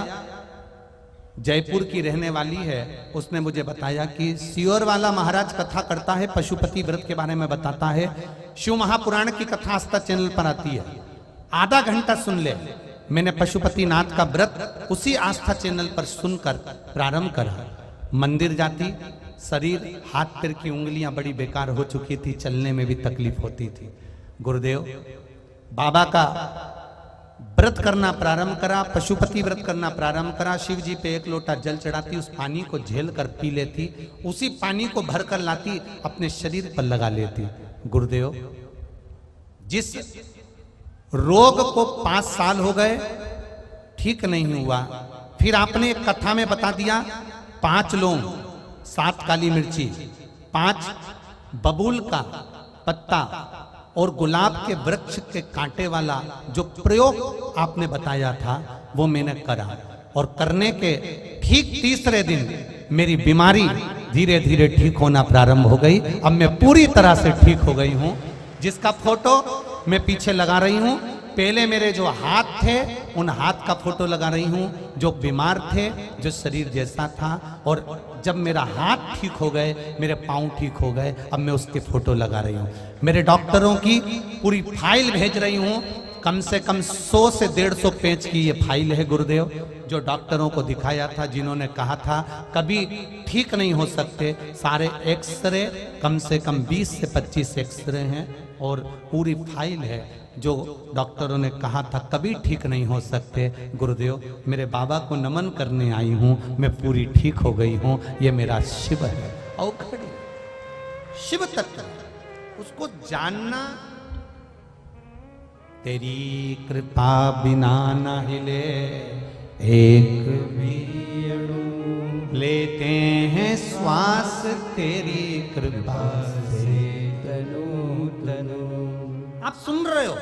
जयपुर की रहने वाली है, उसने मुझे बताया कि सियोर वाला महाराज कथा करता है, पशुपति व्रत के बारे में बताता है। शिव महापुराण की कथा आस्था चैनल पर आती है, आधा घंटा सुन ले। मैंने पशुपति नाथ का व्रत उसी आस्था चैनल पर सुनकर प्रारंभ करा। मंदिर जाती, शरीर, हाथ पैर की उंगलियां बड़ी बेकार हो चुकी थी, चलने में भी तकलीफ होती थी। गुरुदेव, बाबा का व्रत करना प्रारंभ करा, पशुपति व्रत करना प्रारंभ करा। शिव जी पे 1 लोटा जल चढ़ाती, उस पानी को झेल कर पी लेती, उसी पानी को भरकर लाती, अपने शरीर पर लगा लेती। गुरुदेव, जिस रोग को 5 साल हो गए ठीक नहीं हुआ, फिर आपने एक कथा में बता दिया, 5 लौंग, 7 काली मिर्ची, 5 बबूल का पत्ता और गुलाब के वृक्ष के कांटे वाला जो प्रयोग आपने बताया था वो मैंने करा, और करने के ठीक 3रे दिन मेरी बीमारी धीरे धीरे ठीक होना प्रारंभ हो गई। अब मैं पूरी तरह से ठीक हो गई हूं, जिसका फोटो मैं पीछे लगा रही हूं। पहले मेरे जो हाथ थे उन हाथ का फोटो लगा रही हूं, जो बीमार थे, जो शरीर जैसा था, और जब मेरा हाथ ठीक हो गए, मेरे पांव ठीक हो गए, अब मैं उसके फोटो लगा रही हूं। मेरे डॉक्टरों की पूरी फाइल भेज रही हूं, कम से कम 100 से 150 पेज की ये फाइल है गुरुदेव, जो डॉक्टरों को दिखाया था, जिन्होंने कहा था कभी ठीक नहीं हो सकते। सारे एक्सरे, कम से कम 20 से 25 एक्सरे हैं, और पूरी फाइल है जो डॉक्टरों ने कहा था कभी ठीक नहीं हो सकते। गुरुदेव, मेरे बाबा को नमन करने आई हूं, मैं पूरी ठीक हो गई हूं। ये मेरा शिव है, औखड़ी शिव तत्व, उसको जानना। तेरी कृपा बिना न हिले एक भी अणु, लेते हैं श्वास तेरी कृपा से तनु तनु। आप सुन रहे हो,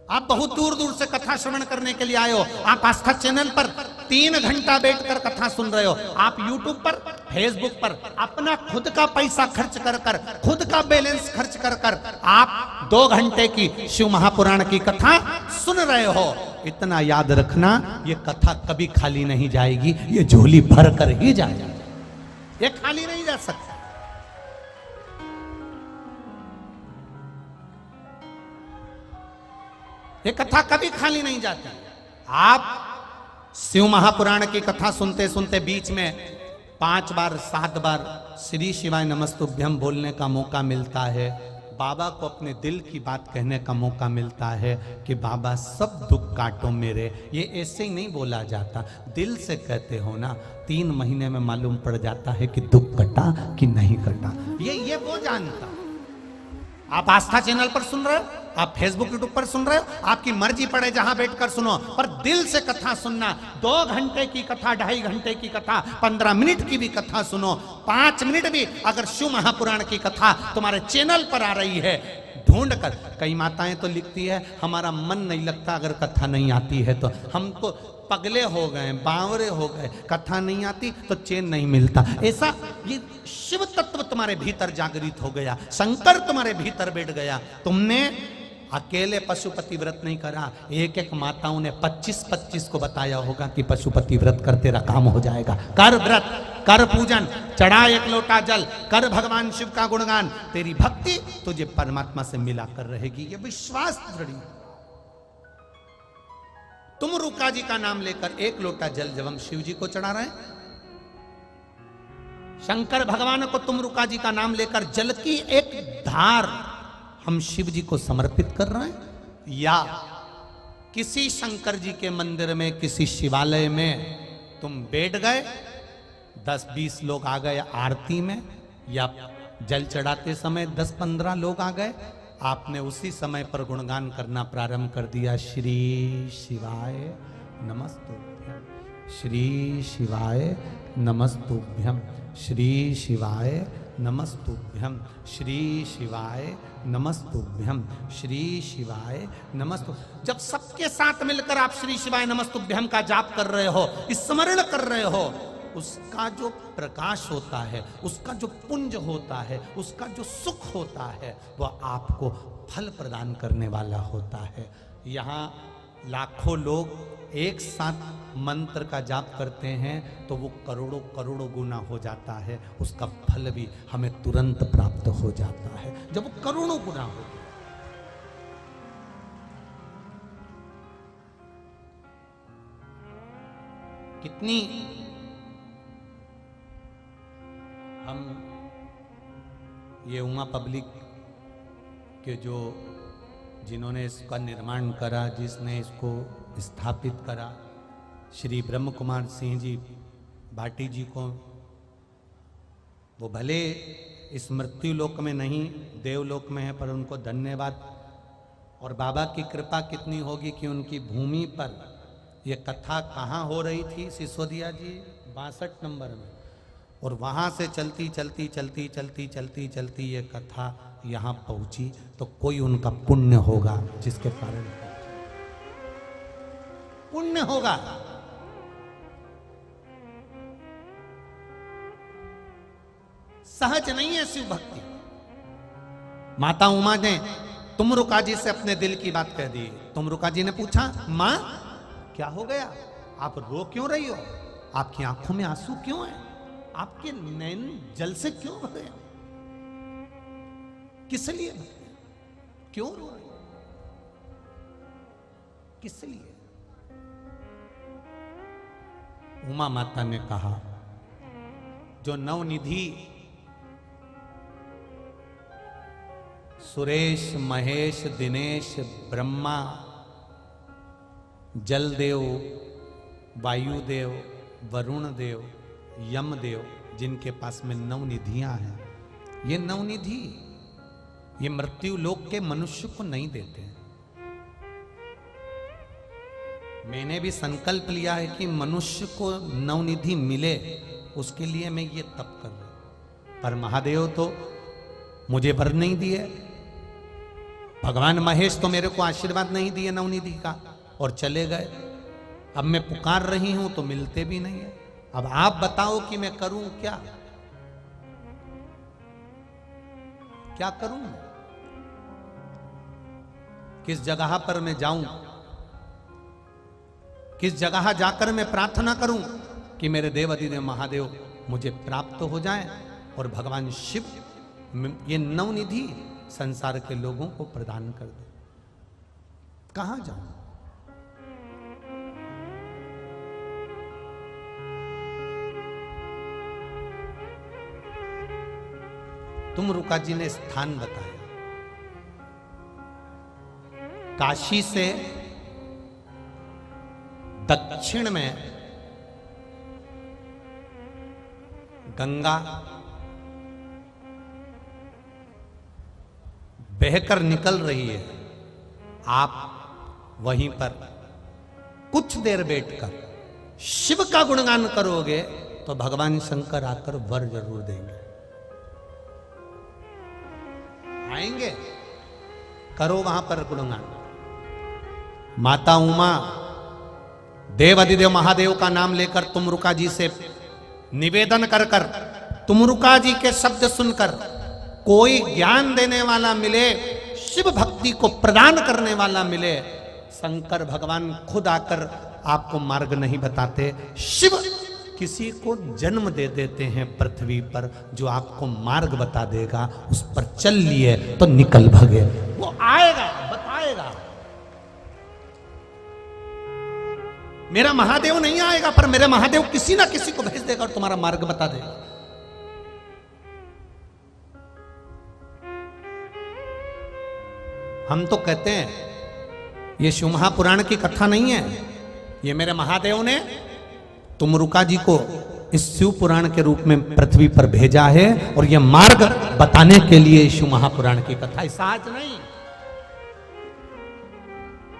आप बहुत दूर दूर से कथा श्रवण करने के लिए आए हो। आप आस्था चैनल पर 3 घंटा बैठकर कथा सुन रहे हो। आप यूट्यूब पर, फेसबुक पर अपना खुद का पैसा खर्च कर कर, खुद का बैलेंस खर्च कर कर आप 2 घंटे की शिव महापुराण की कथा सुन रहे हो। इतना याद रखना, ये कथा कभी खाली नहीं जाएगी, ये झोली भर कर ही जाएगी, ये खाली नहीं जा सकता। ये कथा कभी खाली नहीं जाती। आप शिव महापुराण की कथा सुनते सुनते बीच में 5 बार 7 बार श्री शिवाय नमस्तुभ्यम बोलने का मौका मिलता है। बाबा को अपने दिल की बात कहने का मौका मिलता है कि बाबा सब दुख काटो मेरे। ये ऐसे ही नहीं बोला जाता, दिल से कहते हो ना, 3 महीने में मालूम पड़ जाता है कि दुख कटा कि नहीं कटा। ये वो जानता। आप आस्था चैनल पर सुन रहे हो, आप फेसबुक यूट्यूब पर सुन रहे हो, आपकी मर्जी पड़े जहां बैठकर सुनो, पर दिल से कथा सुनना। 2 घंटे की कथा, 2.5 घंटे की कथा, 15 मिनट की भी कथा सुनो, 5 मिनट भी अगर शिव महापुराण की कथा तुम्हारे चैनल पर आ रही है, ढूंढ कर। कई माताएं तो लिखती है हमारा मन नहीं लगता अगर कथा नहीं आती है तो, हमको पगले हो गए, बावरे हो गए, कथा नहीं आती तो चैन नहीं मिलता। ऐसा ये शिव तत्व तुम्हारे भीतर जागृत हो गया, शंकर तुम्हारे भीतर बैठ गया। तुमने अकेले पशुपति व्रत नहीं करा, एक एक माताओं ने 25-25 को बताया होगा कि पशुपति व्रत कर तेरा काम हो जाएगा। कर व्रत, कर पूजन, चढ़ा एक लोटा जल, कर भगवान शिव का गुणगान। तेरी भक्ति तुझे परमात्मा से मिलाकर रहेगी, ये विश्वास दृढ़। तुम रुका जी का नाम लेकर एक लोटा जल जब हम शिव जी को चढ़ा रहे हैं, शंकर भगवान को तुम रुका जी का नाम लेकर जल की एक धार हम शिव जी को समर्पित कर रहे हैं, या किसी शंकर जी के मंदिर में, किसी शिवालय में तुम बैठ गए, 10-20 लोग आ गए आरती में, या जल चढ़ाते समय 10-15 लोग आ गए, आपने उसी समय पर गुणगान करना प्रारंभ कर दिया। श्री शिवाय नमस्तुभ्यम, श्री शिवाय नमस्तुभ्यम, श्री शिवाय नमस्तुभ्यम, श्री शिवाय नमस्तुभ्यम, श्री शिवाय नमस्तु। जब सबके साथ मिलकर आप श्री शिवाय नमस्तुभ्यम का जाप कर रहे हो, स्मरण कर रहे हो, उसका जो प्रकाश होता है, उसका जो पुंज होता है, उसका जो सुख होता है, वह आपको फल प्रदान करने वाला होता है। यहाँ लाखों लोग एक साथ मंत्र का जाप करते हैं तो वो करोड़ों करोड़ों गुना हो जाता है, उसका फल भी हमें तुरंत प्राप्त हो जाता है जब वो करोड़ों गुना हो। कितनी हम ये उमा पब्लिक के जो जिन्होंने इसका निर्माण करा, जिसने इसको स्थापित करा, श्री ब्रह्म कुमार सिंह जी भाटी जी को, वो भले इस मृत्यु लोक में नहीं देवलोक में है, पर उनको धन्यवाद। और बाबा की कृपा कितनी होगी कि उनकी भूमि पर ये कथा कहाँ हो रही थी, सिसोदिया जी 62 नंबर में, और वहाँ से चलती चलती चलती चलती चलती चलती ये कथा यहाँ पहुँची, तो कोई उनका पुण्य होगा जिसके कारण पुण्य होगा। सहज नहीं है शिव भक्ति। माता उमा ने तुमरुका जी से अपने दिल की बात कह दी। तुमरुका जी ने पूछा, मां क्या हो गया, आप रो क्यों रही हो, आपकी आंखों में आंसू क्यों है, आपके नैन जल से क्यों बह गए, किस लिए, क्यों रो रही, किस लिए? उमा माता ने कहा, जो नवनिधि सुरेश, महेश, दिनेश, ब्रह्मा, जलदेव, वायुदेव, वरुण देव, यमदेव, जिनके पास में नवनिधियां हैं, ये नवनिधि ये मृत्यु लोक के मनुष्य को नहीं देते। मैंने भी संकल्प लिया है कि मनुष्य को नवनिधि मिले, उसके लिए मैं ये तप कर रहा हूं। पर महादेव तो मुझे वर नहीं दिए, भगवान महेश तो मेरे को आशीर्वाद नहीं दिए नवनिधि का, और चले गए। अब मैं पुकार रही हूं तो मिलते भी नहीं है। अब आप बताओ कि मैं करूं क्या, क्या करूं, किस जगह पर मैं जाऊं, किस जगह जाकर मैं प्रार्थना करूं कि मेरे देव अधिदेव महादेव मुझे प्राप्त हो जाए और भगवान शिव ये नवनिधि संसार के लोगों को प्रदान कर दे। कहां जाऊं? तुमरुका जी ने स्थान बताया, काशी से दक्षिण में गंगा बहकर निकल रही है। आप वहीं पर कुछ देर बैठकर शिव का गुणगान करोगे तो भगवान शंकर आकर वर जरूर देंगे, आएंगे। करो वहां पर गुणगान। माता उमा देव अधिदेव महादेव का नाम लेकर तुमरुका जी से निवेदन कर कर, तुमरुका जी के शब्द सुनकर कोई ज्ञान देने वाला मिले, शिव भक्ति को प्रदान करने वाला मिले। शंकर भगवान खुद आकर आपको मार्ग नहीं बताते, शिव किसी को जन्म दे देते हैं पृथ्वी पर जो आपको मार्ग बता देगा, उस पर चल लिए तो निकल भगे। वो आएगा, बताएगा। मेरा महादेव नहीं आएगा, पर मेरे महादेव किसी ना किसी को भेज देगा और तुम्हारा मार्ग बता देगा। हम तो कहते हैं ये शिव महापुराण की कथा नहीं है, ये मेरे महादेव ने तुमरुका जी को इस शिव पुराण के रूप में पृथ्वी पर भेजा है और यह मार्ग बताने के लिए शिव महापुराण की कथा, साज नहीं।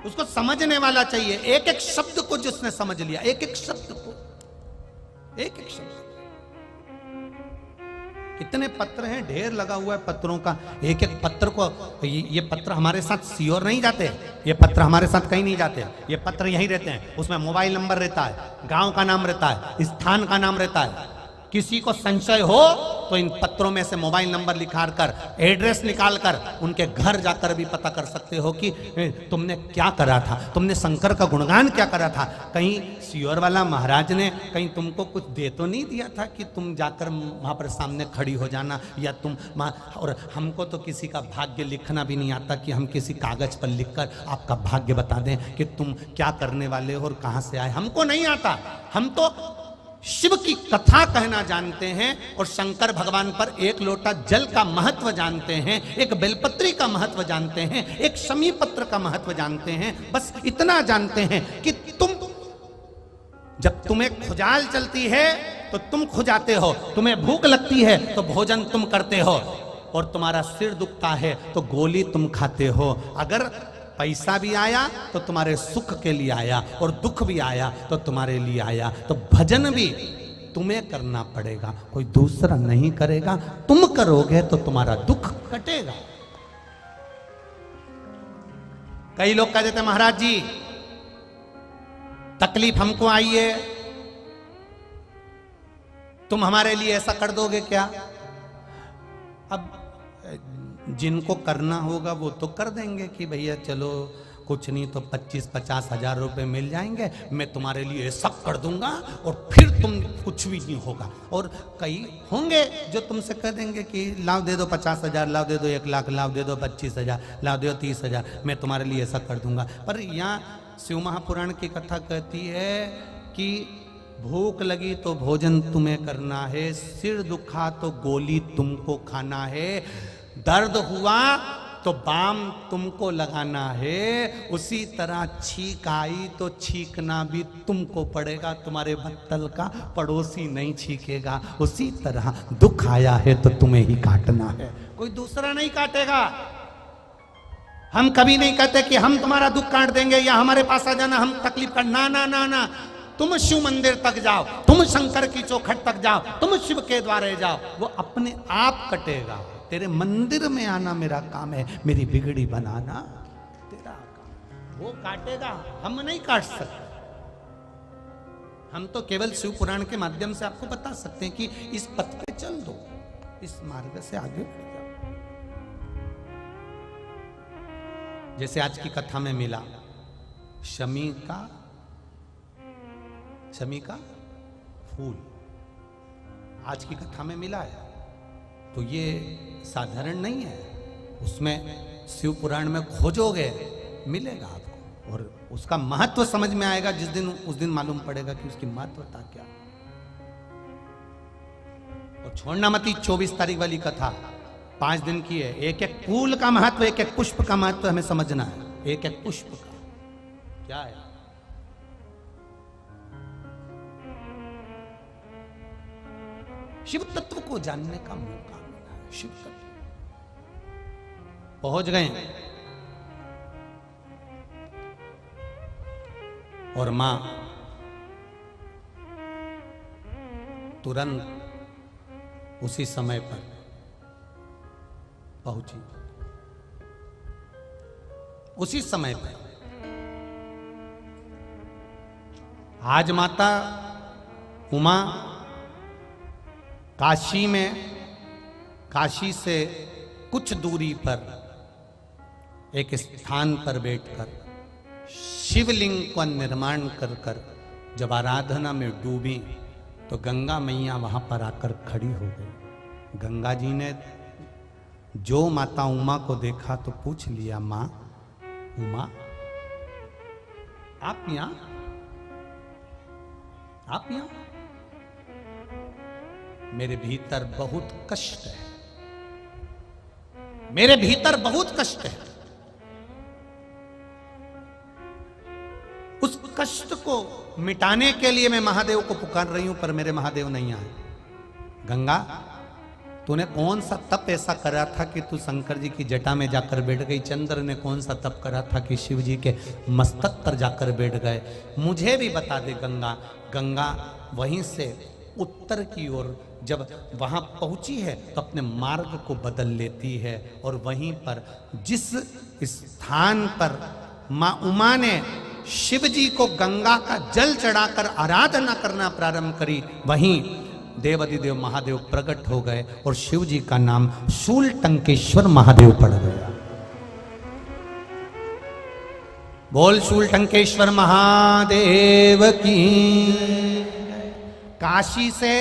उसको समझने वाला चाहिए, एक एक शब्द को जिसने समझ लिया, एक एक शब्द को, एक एक शब्द। कितने पत्र हैं, ढेर लगा हुआ है पत्रों का। एक एक पत्र को, ये पत्र हमारे साथ सीओर नहीं जाते, ये पत्र हमारे साथ कहीं नहीं जाते, ये पत्र यहीं रहते हैं। उसमें मोबाइल नंबर रहता है, गांव का नाम रहता है, स्थान का नाम रहता है। किसी को संशय हो तो इन पत्रों में से मोबाइल नंबर निकाल कर, एड्रेस निकाल कर उनके घर जाकर भी पता कर सकते हो कि तुमने क्या करा था, तुमने शंकर का गुणगान क्या करा था। कहीं सियोर वाला महाराज ने कहीं तुमको कुछ दे तो नहीं दिया था कि तुम जाकर वहां पर सामने खड़ी हो जाना, या तुम। और हमको तो किसी का भाग्य लिखना भी नहीं आता कि हम किसी कागज पर लिखकर आपका भाग्य बता दें कि तुम क्या करने वाले हो और कहां से आए, हमको नहीं आता। हम तो शिव की कथा कहना जानते हैं और शंकर भगवान पर एक लोटा जल का महत्व जानते हैं, एक बेलपत्री का महत्व जानते हैं, एक शमी पत्र का महत्व जानते हैं। बस इतना जानते हैं कि तुम, जब तुम्हें खुजाल चलती है तो तुम खुजाते हो, तुम्हें भूख लगती है तो भोजन तुम करते हो, और तुम्हारा सिर दुखता है तो गोली तुम खाते हो। अगर पैसा भी आया तो तुम्हारे सुख के लिए आया, और दुख भी आया तो तुम्हारे लिए आया। तो भजन भी तुम्हें करना पड़ेगा, कोई दूसरा नहीं करेगा। तुम करोगे तो तुम्हारा दुख कटेगा। कई लोग कह देते महाराज जी तकलीफ हमको आई है, तुम हमारे लिए ऐसा कर दोगे क्या? अब जिनको करना होगा वो तो कर देंगे कि भैया चलो कुछ नहीं तो 25-50 हजार रुपए मिल जाएंगे, मैं तुम्हारे लिए सब कर दूंगा और फिर तुम कुछ भी नहीं होगा। और कई होंगे जो तुमसे कह देंगे कि लाओ दे दो 50,000, लाओ दे दो 1 लाख, लाओ दे दो 25,000, लाओ दे दो 30,000, मैं तुम्हारे लिए ऐसा कर दूंगा। पर यहाँ शिव महापुराण की कथा कहती है कि भूख लगी तो भोजन तुम्हें करना है, सिर दुखा तो गोली तुमको खाना है, दर्द हुआ तो बाम तुमको लगाना है, उसी तरह छींक आई तो छींकना भी तुमको पड़ेगा, तुम्हारे बत्तल का पड़ोसी नहीं छींकेगा। उसी तरह दुख आया है तो तुम्हें ही काटना है, कोई दूसरा नहीं काटेगा। हम कभी नहीं कहते कि हम तुम्हारा दुख काट देंगे या हमारे पास आ जाना, हम तकलीफ कर, ना ना ना ना। तुम शिव मंदिर तक जाओ, तुम शंकर की चौखट तक जाओ, तुम शिव के द्वारे जाओ, वो अपने आप कटेगा। तेरे मंदिर में आना मेरा काम है, मेरी बिगड़ी बनाना तेरा काम। वो काटेगा, हम नहीं काट सकते। हम तो केवल शिव पुराण के माध्यम से आपको बता सकते हैं कि इस पथ पे चल दो, इस मार्ग से आगे बढ़ जाओ। जैसे आज की कथा में मिला शमी का फूल, आज की कथा में मिला है, तो ये साधारण नहीं है। उसमें शिव पुराण में खोजोगे मिलेगा आपको, और उसका महत्व समझ में आएगा उस दिन मालूम पड़ेगा कि उसकी महत्वता क्या। और छोड़ना मत 24 तारीख वाली कथा 5 दिन की है। एक एक फूल का महत्व, एक एक पुष्प का महत्व हमें समझना है। एक एक पुष्प का क्या है। शिव तत्व को जानने का मौका मिला है। शिव तत्व पहुंच गए और मां तुरंत उसी समय पर पहुंची, उसी समय पर। आज माता उमा काशी से कुछ दूरी पर एक स्थान पर बैठकर शिवलिंग का निर्माण कर जब आराधना में डूबी तो गंगा मैया वहां पर आकर खड़ी हो गई। गंगा जी ने जो माता उमा को देखा तो पूछ लिया, मां उमा आप यहां, आप यहां? मेरे भीतर बहुत कष्ट है, मेरे भीतर बहुत कष्ट है। उस कष्ट को मिटाने के लिए मैं महादेव को पुकार रही हूं, पर मेरे महादेव नहीं आए। गंगा, तूने कौन सा तप ऐसा करा था कि तू शंकर जी की जटा में जाकर बैठ गई? चंद्र ने कौन सा तप करा था कि शिव जी के मस्तक पर जाकर बैठ गए? मुझे भी बता दे गंगा। गंगा वहीं से उत्तर की ओर जब वहां पहुंची है तो अपने मार्ग को बदल लेती है, और वहीं पर जिस स्थान पर मां उमा ने शिव जी को गंगा का जल चढ़ाकर आराधना करना प्रारंभ करी, वहीं देवाधिदेव महादेव प्रकट हो गए और शिव जी का नाम शूलटंकेश्वर महादेव पड़ गया। बोल शूलटंकेश्वर महादेव की। काशी से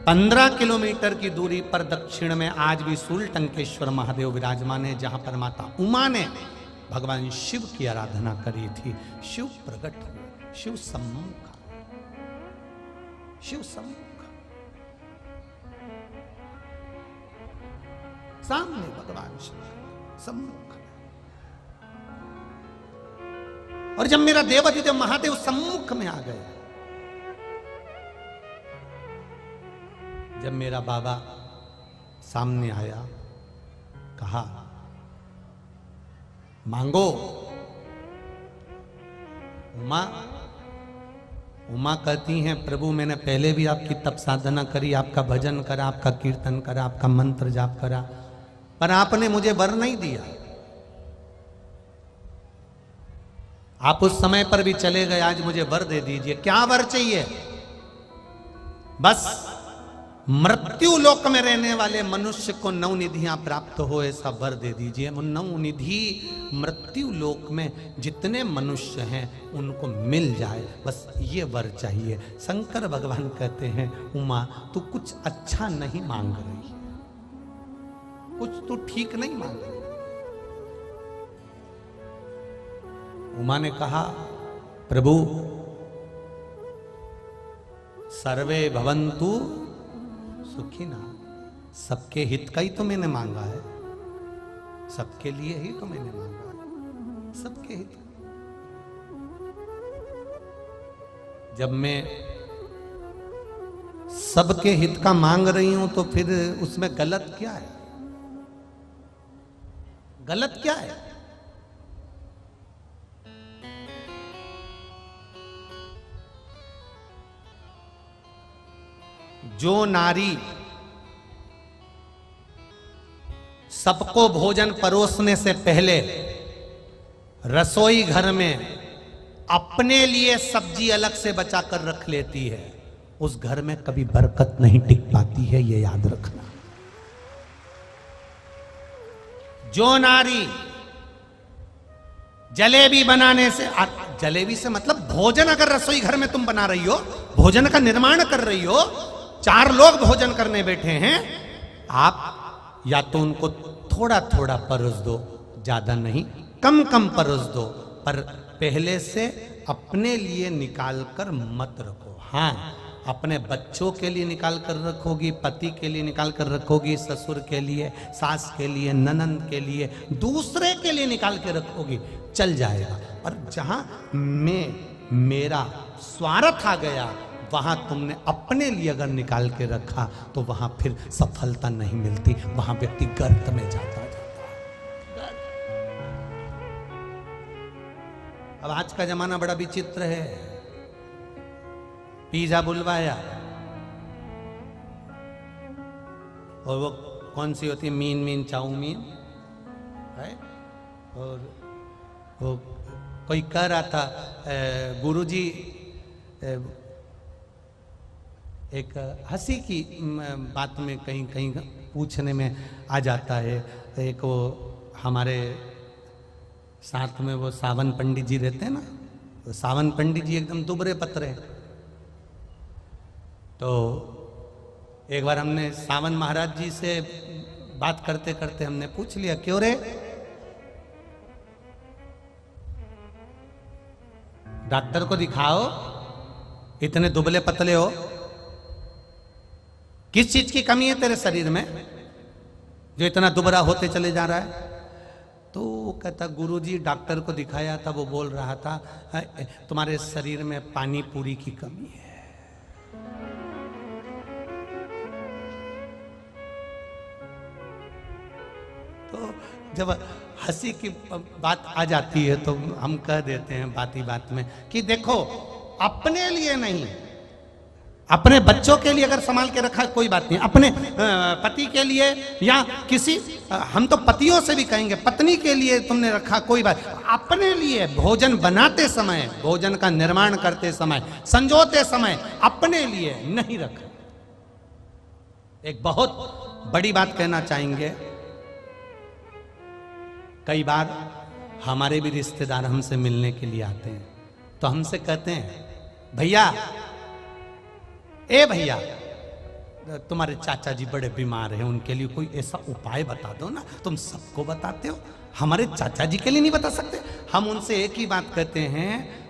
15 किलोमीटर की दूरी पर दक्षिण में आज भी शूलटंकेश्वर महादेव विराजमान है, जहां पर माता उमा ने भगवान शिव की आराधना करी थी। शिव प्रकट हुए, शिव सम्मुख, शिव सम्मुख, सामने भगवान शिव सम्मुख। और जब मेरा देवाधिदेव महादेव सम्मुख में आ गए, जब मेरा बाबा सामने आया, कहा मांगो। उमा कहती हैं, प्रभु मैंने पहले भी आपकी तप साधना करी, आपका भजन करा, आपका कीर्तन करा, आपका मंत्र जाप करा, पर आपने मुझे वर नहीं दिया। आप उस समय पर भी चले गए, आज मुझे वर दे दीजिए। क्या वर चाहिए? बस मृत्यु लोक में रहने वाले मनुष्य को नवनिधियां प्राप्त हो, ऐसा वर दे दीजिए। नवनिधि मृत्यु लोक में जितने मनुष्य हैं उनको मिल जाए, बस ये वर चाहिए। शंकर भगवान कहते हैं, उमा तू कुछ अच्छा नहीं मांग रही, कुछ तू ठीक नहीं मांग रही। उमा ने कहा, प्रभु सर्वे भवन्तु सुखी ना, सबके हित का ही तो मैंने मांगा है, सबके लिए ही तो मैंने मांगा है, सबके हित। जब मैं सबके हित का मांग रही हूं तो फिर उसमें गलत क्या है? गलत क्या है? जो नारी सबको भोजन परोसने से पहले रसोई घर में अपने लिए सब्जी अलग से बचा कर रख लेती है, उस घर में कभी बरकत नहीं टिक पाती है, ये याद रखना। जो नारी जलेबी बनाने से, जलेबी से मतलब भोजन अगर रसोई घर में तुम बना रही हो, भोजन का निर्माण कर रही हो, 4 लोग भोजन करने बैठे हैं, आप या तो उनको थोड़ा थोड़ा परोस दो, ज्यादा नहीं, कम कम परोस दो, पर पहले से अपने लिए निकाल कर मत रखो। हाँ, अपने बच्चों के लिए निकाल कर रखोगी, पति के लिए निकाल कर रखोगी, ससुर के लिए, सास के लिए, ननंद के लिए, दूसरे के लिए निकाल के रखोगी, चल जाएगा। पर जहां मेरा स्वार्थ आ गया, वहां तुमने अपने लिए अगर निकाल के रखा तो वहां फिर सफलता नहीं मिलती, वहां व्यक्ति गर्त में जाता है। अब आज का जमाना बड़ा विचित्र है। पिज्जा बुलवाया और वो कौन सी होती है, मीन चाउमीन है, और वो कोई कह रहा था, गुरुजी एक हंसी की बात में कहीं कहीं पूछने में आ जाता है। एक वो हमारे साथ में वो सावन पंडित जी रहते हैं ना, तो सावन पंडित जी एकदम दुबरे पतरे, तो एक बार हमने सावन महाराज जी से बात करते करते हमने पूछ लिया, क्यों रे डॉक्टर को दिखाओ, इतने दुबले पतले हो, किस चीज की कमी है तेरे शरीर में जो इतना दुबला होते चले जा रहा है? तो वो कहता गुरुजी डॉक्टर को दिखाया था, वो बोल रहा था तुम्हारे शरीर में पानी पूरी की कमी है। तो जब हंसी की बात आ जाती है तो हम कह देते हैं बात ही बात में कि देखो अपने लिए नहीं, अपने बच्चों के लिए अगर संभाल के रखा कोई बात नहीं, अपने पति के लिए या किसी, हम तो पतियों से भी कहेंगे पत्नी के लिए तुमने रखा कोई बात, अपने लिए भोजन बनाते समय, भोजन का निर्माण करते समय, संजोते समय अपने लिए नहीं रखा। एक बहुत बड़ी बात कहना चाहेंगे, कई बार हमारे भी रिश्तेदार हमसे मिलने के लिए आते हैं तो हमसे कहते हैं भैया, ए भैया तुम्हारे चाचा जी बड़े बीमार हैं, उनके लिए कोई ऐसा उपाय बता दो ना, तुम सबको बताते हो, हमारे चाचा जी के लिए नहीं बता सकते? हम उनसे एक ही बात कहते हैं,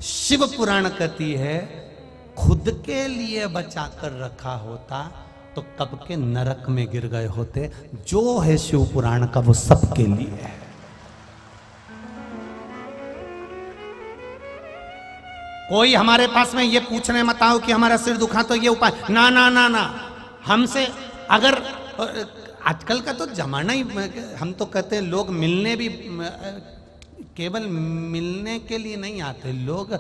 शिव पुराण कहती है खुद के लिए बचा कर रखा होता तो कब के नरक में गिर गए होते। जो है शिव पुराण का वो सबके लिए है। कोई हमारे पास में ये पूछने मत आओ कि हमारा सिर दुखा तो ये उपाय, ना ना ना ना, हमसे अगर आजकल का तो जमाना ही, हम तो कहते हैं लोग मिलने भी केवल मिलने के लिए नहीं आते, लोग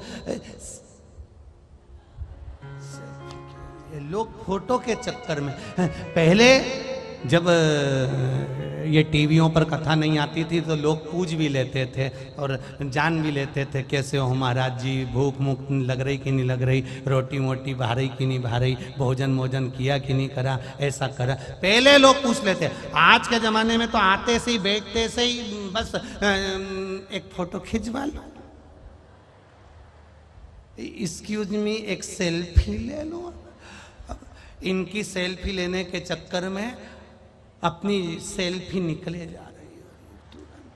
फोटो के चक्कर में। पहले जब ये टीवियों पर कथा नहीं आती थी तो लोग पूछ भी लेते थे और जान भी लेते थे कैसे हो महाराज जी, भूख मुख लग रही कि नहीं लग रही, रोटी मोटी भा रही कि नहीं भा रही, भोजन मोजन किया कि नहीं करा, ऐसा करा, पहले लोग पूछ लेते। आज के ज़माने में तो आते से ही बैठते से ही बस एक फोटो खिंचवा लो, एक्सक्यूज मी एक सेल्फी ले लो। इनकी सेल्फी लेने के चक्कर में अपनी सेल्फी निकले जा रही है तुरंत।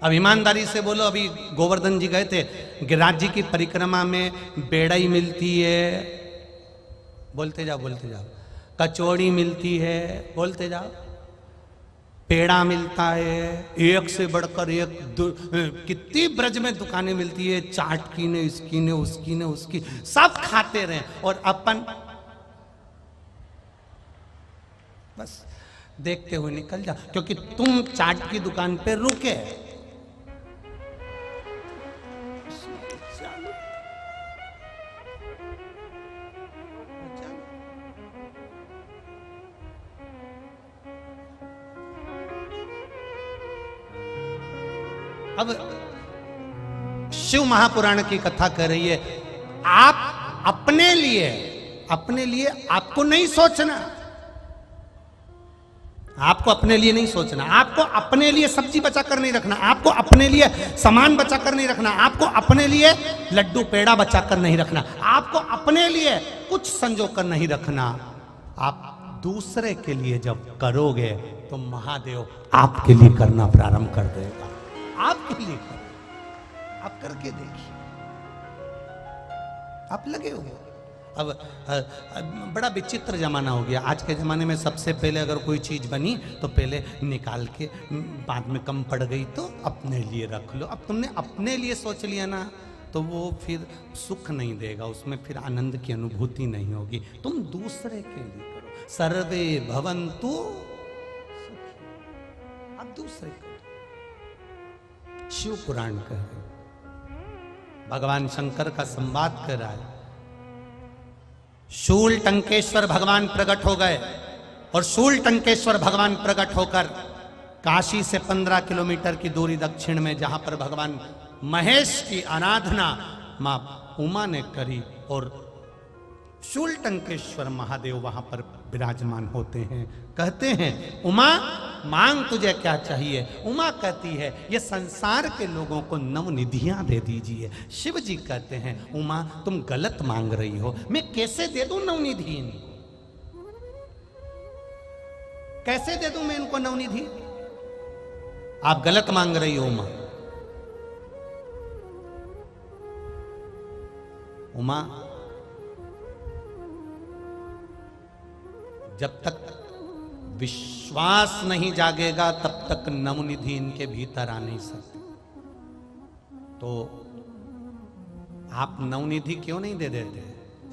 अब ईमानदारी से बोलो, अभी गोवर्धन जी गए थे, गिरिराज जी की परिक्रमा में बेड़ई मिलती है, बोलते जाओ बोलते जाओ, कचौड़ी मिलती है, बोलते जाओ, पेड़ा मिलता है, एक से बढ़कर एक, कितनी ब्रज में दुकानें मिलती है, चाट की ने, इसकी ने, उसकी ने, उसकी, सब खाते रहे और अपन बस देखते हुए निकल जा, क्योंकि तुम चाट की दुकान पे रुके। अब शिव महापुराण की कथा कर रही है, आप अपने लिए आपको नहीं सोचना, आपको अपने लिए नहीं सोचना, आपको अपने लिए सब्जी बचा कर नहीं रखना, आपको अपने लिए सामान बचा कर नहीं रखना, आपको अपने लिए लड्डू पेड़ा बचा कर नहीं रखना, आपको अपने लिए कुछ संजो कर नहीं रखना। आप दूसरे के लिए जब करोगे तो महादेव आपके लिए करना प्रारंभ कर देगा। आपके लिए करो, आप करके देखिए, आप लगे हो। अब बड़ा विचित्र जमाना हो गया। आज के जमाने में सबसे पहले अगर कोई चीज बनी तो पहले निकाल के, बाद में कम पड़ गई तो अपने लिए रख लो। अब तुमने अपने लिए सोच लिया ना तो वो फिर सुख नहीं देगा, उसमें फिर आनंद की अनुभूति नहीं होगी। तुम दूसरे के लिए करो, सर्वे भवन्तु सुखी, अब दूसरे करो। शिव पुराण कह रहे, भगवान शंकर का संवाद कर रहा है। शूल टंकेश्वर भगवान प्रकट हो गए और शूल टंकेश्वर भगवान प्रकट होकर काशी से 15 किलोमीटर की दूरी दक्षिण में, जहां पर भगवान महेश की आराधना मां उमा ने करी और शूल टंकेश्वर महादेव वहां पर विराजमान होते हैं। कहते हैं उमा मांग तुझे क्या चाहिए। उमा कहती है ये संसार के लोगों को नवनिधियां दे दीजिए। शिव जी कहते हैं उमा तुम गलत मांग रही हो, मैं कैसे दे दूं नवनिधि इनको, कैसे दे दूं मैं इनको नवनिधि, आप गलत मांग रही हो उमा। उमा जब तक विश्वास नहीं जागेगा तब तक नवनिधि इनके भीतर आ नहीं सकती। तो आप नवनिधि क्यों नहीं दे देते?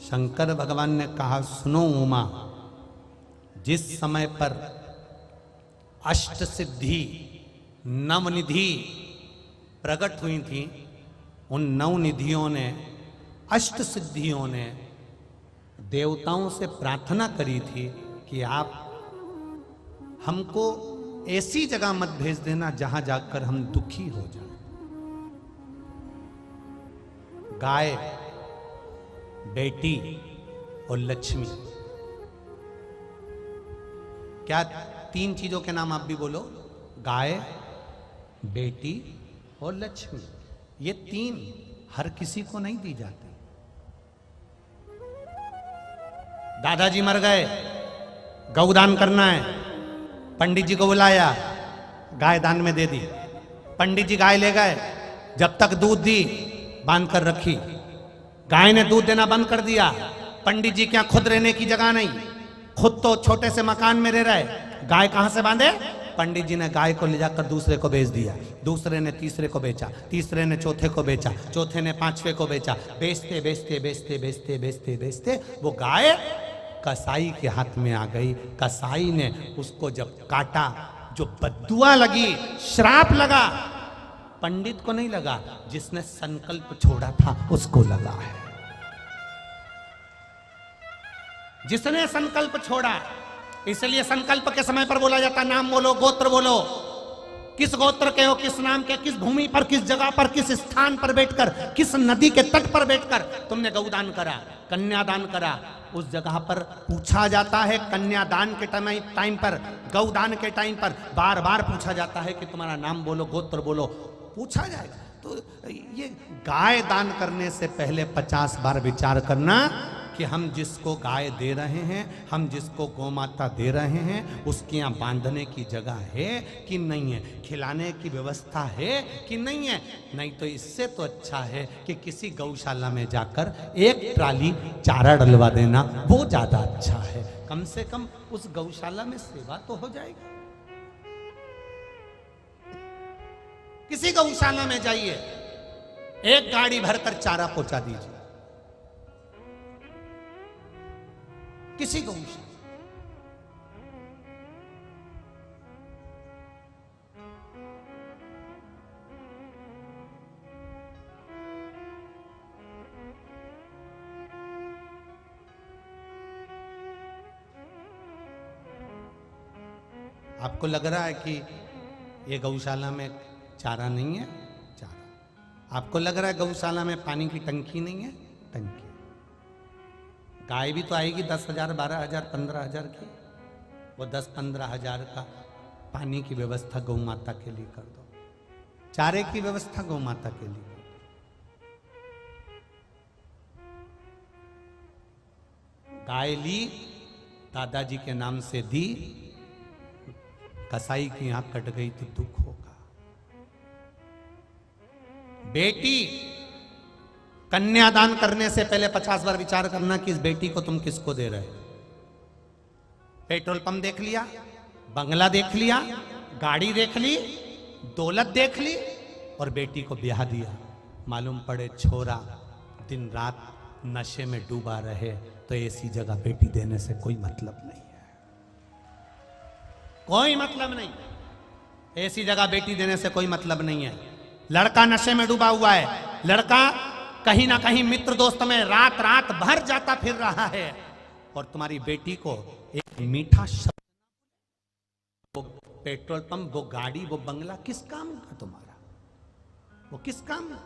शंकर भगवान ने कहा सुनो उमा, जिस समय पर अष्ट सिद्धि नवनिधि प्रकट हुई थी, उन नवनिधियों ने, अष्ट सिद्धियों ने देवताओं से प्रार्थना करी थी कि आप हमको ऐसी जगह मत भेज देना जहां जाकर हम दुखी हो जाएं। गाय, बेटी और लक्ष्मी, क्या तीन चीजों के नाम आप भी बोलो? गाय, बेटी और लक्ष्मी। ये तीन हर किसी को नहीं दी जाती। दादाजी मर गए, गौदान करना है, पंडित जी को बुलाया, गाय दान में दे दी। पंडित जी गाय ले गए, जब तक दूध दी बांध कर रखी, गाय ने दूध देना बंद कर दिया। पंडित जी क्या खुद रहने की जगह नहीं, खुद तो छोटे से मकान में रह रहे, गाय कहां से बांधे? पंडित जी ने गाय को ले जाकर दूसरे को बेच दिया, दूसरे ने तीसरे को बेचा, तीसरे ने चौथे को बेचा, चौथे ने पांचवे को बेचा। बेचते बेचते बेचते बेचते बेचते बेचते वो गाय कसाई के हाथ में आ गई। कसाई ने उसको जब काटा, जो बद्दुआ लगी, श्राप लगा, पंडित को नहीं लगा, जिसने संकल्प छोड़ा था उसको लगा है। जिसने संकल्प छोड़ा, इसलिए संकल्प के समय पर बोला जाता नाम बोलो, गोत्र बोलो, किस गोत्र के हो, किस नाम के, किस भूमि पर, किस जगह पर, किस स्थान पर बैठकर, किस नदी के तट पर बैठकर तुमने गौदान करा, कन्यादान करा। उस जगह पर पूछा जाता है, कन्यादान के टाइम पर, गौदान के टाइम पर बार बार पूछा जाता है कि तुम्हारा नाम बोलो, गोत्र बोलो, पूछा जाएगा। तो ये गाय दान करने से पहले 50 बार विचार करना कि हम जिसको गाय दे रहे हैं, हम जिसको गौमाता दे रहे हैं, उसके यहाँ बांधने की जगह है कि नहीं है, खिलाने की व्यवस्था है कि नहीं है। नहीं तो इससे तो अच्छा है कि किसी गौशाला में जाकर एक ट्राली चारा डलवा देना, वो ज्यादा अच्छा है। कम से कम उस गौशाला में सेवा तो हो जाएगी। किसी गौशाला में जाइए, एक गाड़ी भरकर चारा पहुंचा दीजिए, किसी गौशाला। आपको लग रहा है कि ये गौशाला में चारा नहीं है, चारा। आपको लग रहा है गौशाला में पानी की टंकी नहीं है, टंकी। गाय भी तो आएगी 10,000, 12,000, 15,000 की, वो 10-15,000 का पानी की व्यवस्था गौ माता के लिए कर दो, चारे की व्यवस्था गौ माता के लिए कर दो। गाय ली, दादाजी के नाम से दी, कसाई की आंख कट गई तो दुख होगा। बेटी, कन्यादान करने से पहले 50 बार विचार करना कि इस बेटी को तुम किसको दे रहे हो। पेट्रोल पंप देख लिया, बंगला देख लिया, गाड़ी देख ली, दौलत देख ली और बेटी को ब्याह दिया। मालूम पड़े छोरा दिन रात नशे में डूबा रहे तो ऐसी जगह बेटी देने से कोई मतलब नहीं है, कोई मतलब नहीं। ऐसी जगह बेटी देने से कोई मतलब नहीं है। लड़का नशे में डूबा हुआ है, लड़का कहीं ना कहीं मित्र दोस्त में रात रात भर जाता फिर रहा है, और तुम्हारी बेटी को एक मीठा शब्द, वो पेट्रोल पंप, वो गाड़ी, वो बंगला किस काम का तुम्हारा, वो किस काम का?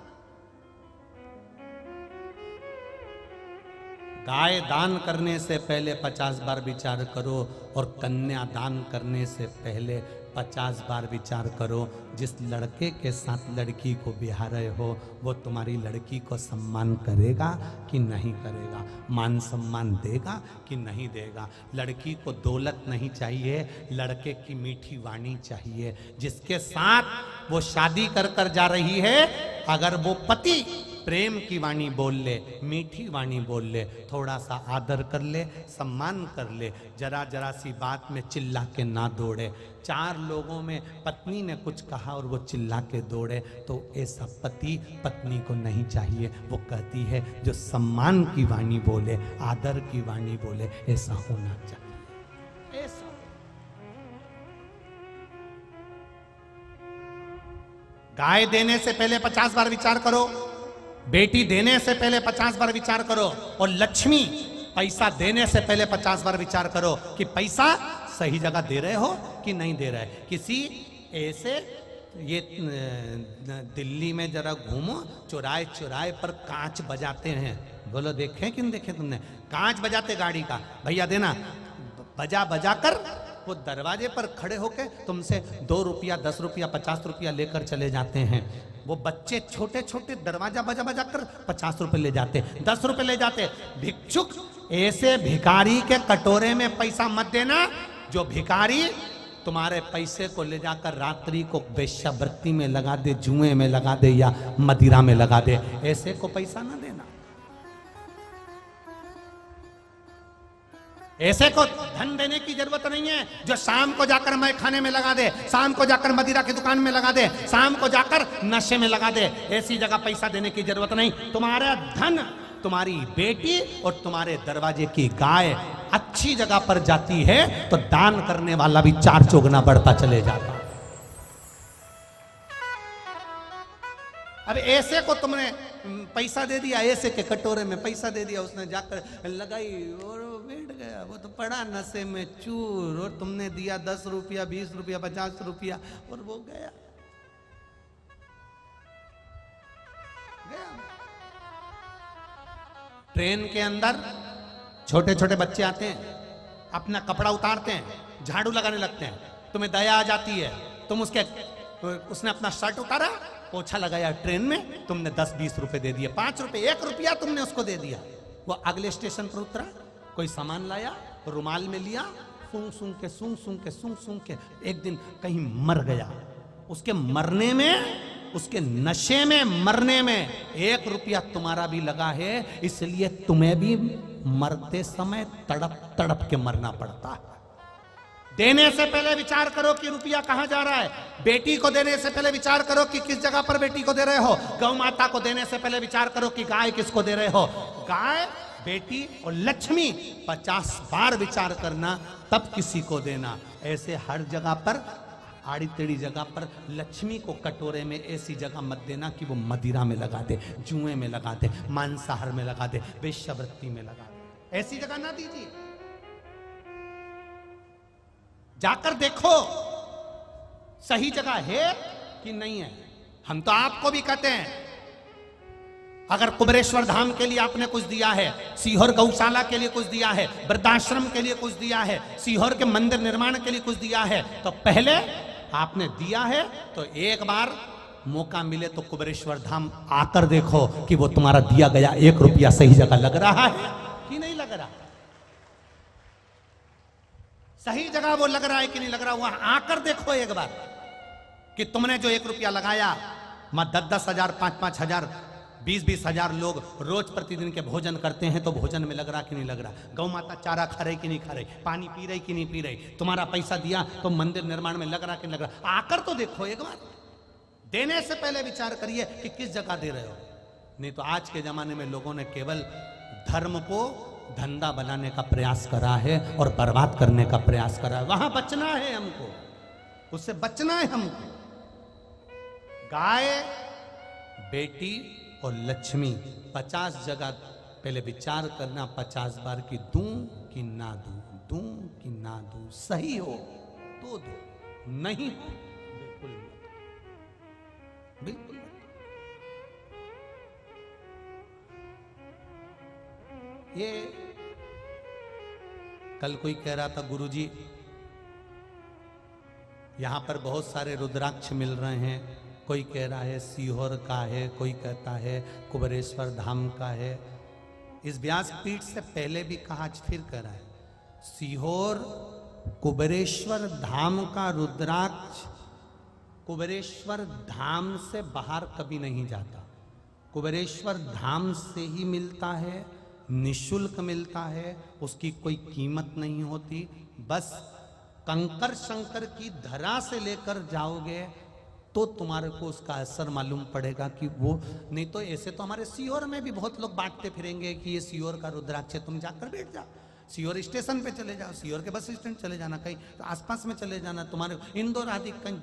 गाय दान करने से पहले 50 बार विचार करो और कन्यादान करने से पहले 50 बार विचार करो। जिस लड़के के साथ लड़की को ब्याह रहे हो वो तुम्हारी लड़की को सम्मान करेगा कि नहीं करेगा, मान सम्मान देगा कि नहीं देगा। लड़की को दौलत नहीं चाहिए, लड़के की मीठी वाणी चाहिए। जिसके साथ वो शादी कर कर जा रही है, अगर वो पति प्रेम की वाणी बोल ले, मीठी वाणी बोल ले, थोड़ा सा आदर कर ले, सम्मान कर ले, जरा जरा सी बात में चिल्ला के ना दौड़े। 4 लोगों में पत्नी ने कुछ कहा और वो चिल्ला के दौड़े, तो ऐसा पति पत्नी को नहीं चाहिए। वो कहती है जो सम्मान की वाणी बोले, आदर की वाणी बोले, ऐसा होना चाहिए। ऐसा गाय देने से पहले 50 बार विचार करो, बेटी देने से पहले 50 बार विचार करो, और लक्ष्मी पैसा देने से पहले 50 बार विचार करो कि पैसा सही जगह दे रहे हो कि नहीं दे रहे। किसी ऐसे ये दिल्ली में जरा घूमो, चौराहे चौराहे पर कांच बजाते हैं, बोलो देखें कि नहीं देखे तुमने? कांच बजाते गाड़ी का, भैया देना, बजा बजा कर वो दरवाजे पर खड़े होके तुमसे 2 रुपया 10 रुपया 50 रुपया लेकर चले जाते हैं। वो बच्चे छोटे छोटे दरवाजा बजा बजा कर 50 रुपए ले जाते, 10 रुपए ले जाते। भिक्षुक, ऐसे भिखारी के कटोरे में पैसा मत देना जो भिखारी तुम्हारे पैसे को ले जाकर रात्रि को वेश्यावृत्ति में लगा दे, जुए में लगा दे या मदिरा में लगा दे। ऐसे को पैसा ना देना। ऐसे को धन देने की जरूरत नहीं है जो शाम को जाकर मैं खाने में लगा दे, शाम को जाकर मदिरा की दुकान में लगा दे, शाम को जाकर नशे में लगा दे। ऐसी जगह पैसा देने की जरूरत नहीं। तुम्हारा धन, तुम्हारी बेटी और तुम्हारे दरवाजे की गाय अच्छी जगह पर जाती है तो दान करने वाला भी 4 चौगुना बढ़ता चले जाता। अब ऐसे को तुमने पैसा दे दिया, ऐसे के कटोरे में पैसा दे दिया, उसने जाकर लगाई और बैठ गया, वो तो पड़ा नशे में चूर, और तुमने दिया 10 रुपया 20 रुपया 50 रुपया और वो गया। ट्रेन के अंदर छोटे छोटे बच्चे आते हैं, अपना कपड़ा उतारते हैं, झाड़ू लगाने लगते हैं, तुम्हें दया आ जाती है, तुम उसने अपना शर्ट उतारा, पोछा लगाया ट्रेन में, तुमने 10-20 रुपए दे दिए, 5 रुपए 1 रुपया तुमने उसको दे दिया। वो अगले स्टेशन पर उतरा, कोई सामान लाया, रुमाल में लिया, सूंघ सूंघ के एक दिन कहीं मर गया। उसके मरने में, उसके नशे में मरने में 1 रुपया तुम्हारा भी लगा है, इसलिए तुम्हें भी मरते समय तड़प तड़प के मरना पड़ता है। देने से पहले विचार करो कि रुपया कहां जा रहा है। बेटी को देने से पहले विचार करो कि किस जगह पर बेटी को दे रहे हो। गौ माता को देने से पहले विचार करो कि गाय किसको दे रहे हो। गाय, बेटी और लक्ष्मी 50 बार विचार करना, तब किसी को देना। ऐसे हर जगह पर, आड़ी टेढ़ी जगह पर लक्ष्मी को कटोरे में ऐसी जगह मत देना कि वो मदिरा में लगा दे, जुए में लगा दे, मांसाहार में लगा दे, वेश्यावृत्ति में लगा दे। ऐसी जगह ना दीजिए। जाकर देखो सही जगह है कि नहीं है। हम तो आपको भी कहते हैं, अगर कुबेरेश्वर धाम के लिए आपने कुछ दिया है, सीहोर गौशाला के लिए कुछ दिया है, वृद्धाश्रम के लिए कुछ दिया है, सीहोर के मंदिर निर्माण के लिए कुछ दिया है, तो पहले आपने दिया है तो एक बार मौका मिले तो कुबेरेश्वर धाम आकर देखो कि वो तुम्हारा दिया गया 1 रुपया सही जगह लग रहा है कि नहीं लग रहा। सही जगह वो लग रहा है कि नहीं लग रहा, वहां आकर देखो एक बार कि तुमने जो 1 रुपया लगाया, 10-10 हजार 5-5 हजार 20-20 हजार लोग रोज प्रतिदिन के भोजन करते हैं, तो भोजन में लग रहा कि नहीं लग रहा। गौ माता चारा खा रही कि नहीं खा रही, पानी पी रही कि नहीं पी रही, तुम्हारा पैसा दिया तो मंदिर निर्माण में लग रहा कि नहीं लग रहा। आकर तो देखो एक बार। देने से पहले विचार करिए कि किस जगह दे रहे हो। नहीं तो आज के जमाने में लोगों ने केवल धर्म को धंधा बनाने का प्रयास करा है और बर्बाद करने का प्रयास करा है। वहां बचना है हमको, उससे बचना है हमको। गाय, बेटी और लक्ष्मी 50 जगह पहले विचार करना, 50 बार कि दूं कि ना दूं, दूं कि ना दूं। सही हो तो दो, नहीं हो बिल्कुल मत, बिल्कुल मत। ये कल कोई कह रहा था गुरुजी यहां पर बहुत सारे रुद्राक्ष मिल रहे हैं, कोई कह रहा है सीहोर का है, कोई कहता है कुबेरेश्वर धाम का है। इस व्यासपीठ से पहले भी कहा, आज फिर कह रहा है, सीहोर कुबेरेश्वर धाम का रुद्राक्ष कुबेरेश्वर धाम से बाहर कभी नहीं जाता, कुबेरेश्वर धाम से ही मिलता है, निशुल्क मिलता है, उसकी कोई कीमत नहीं होती। बस कंकर शंकर की धरा से लेकर जाओगे तो तुम्हारे को उसका असर मालूम पड़ेगा कि वो, नहीं तो ऐसे तो हमारे सीहोर में भी बहुत लोग बांटते फिरेंगे कि ये सीहोर का रुद्राक्ष है, तुम जाकर बैठ जाओ, सीहोर स्टेशन पे चले जाओ, सीहोर के बस स्टैंड चले जाना, कहीं तो आसपास में चले जाना, तुम्हारे इंदौर आदि कहीं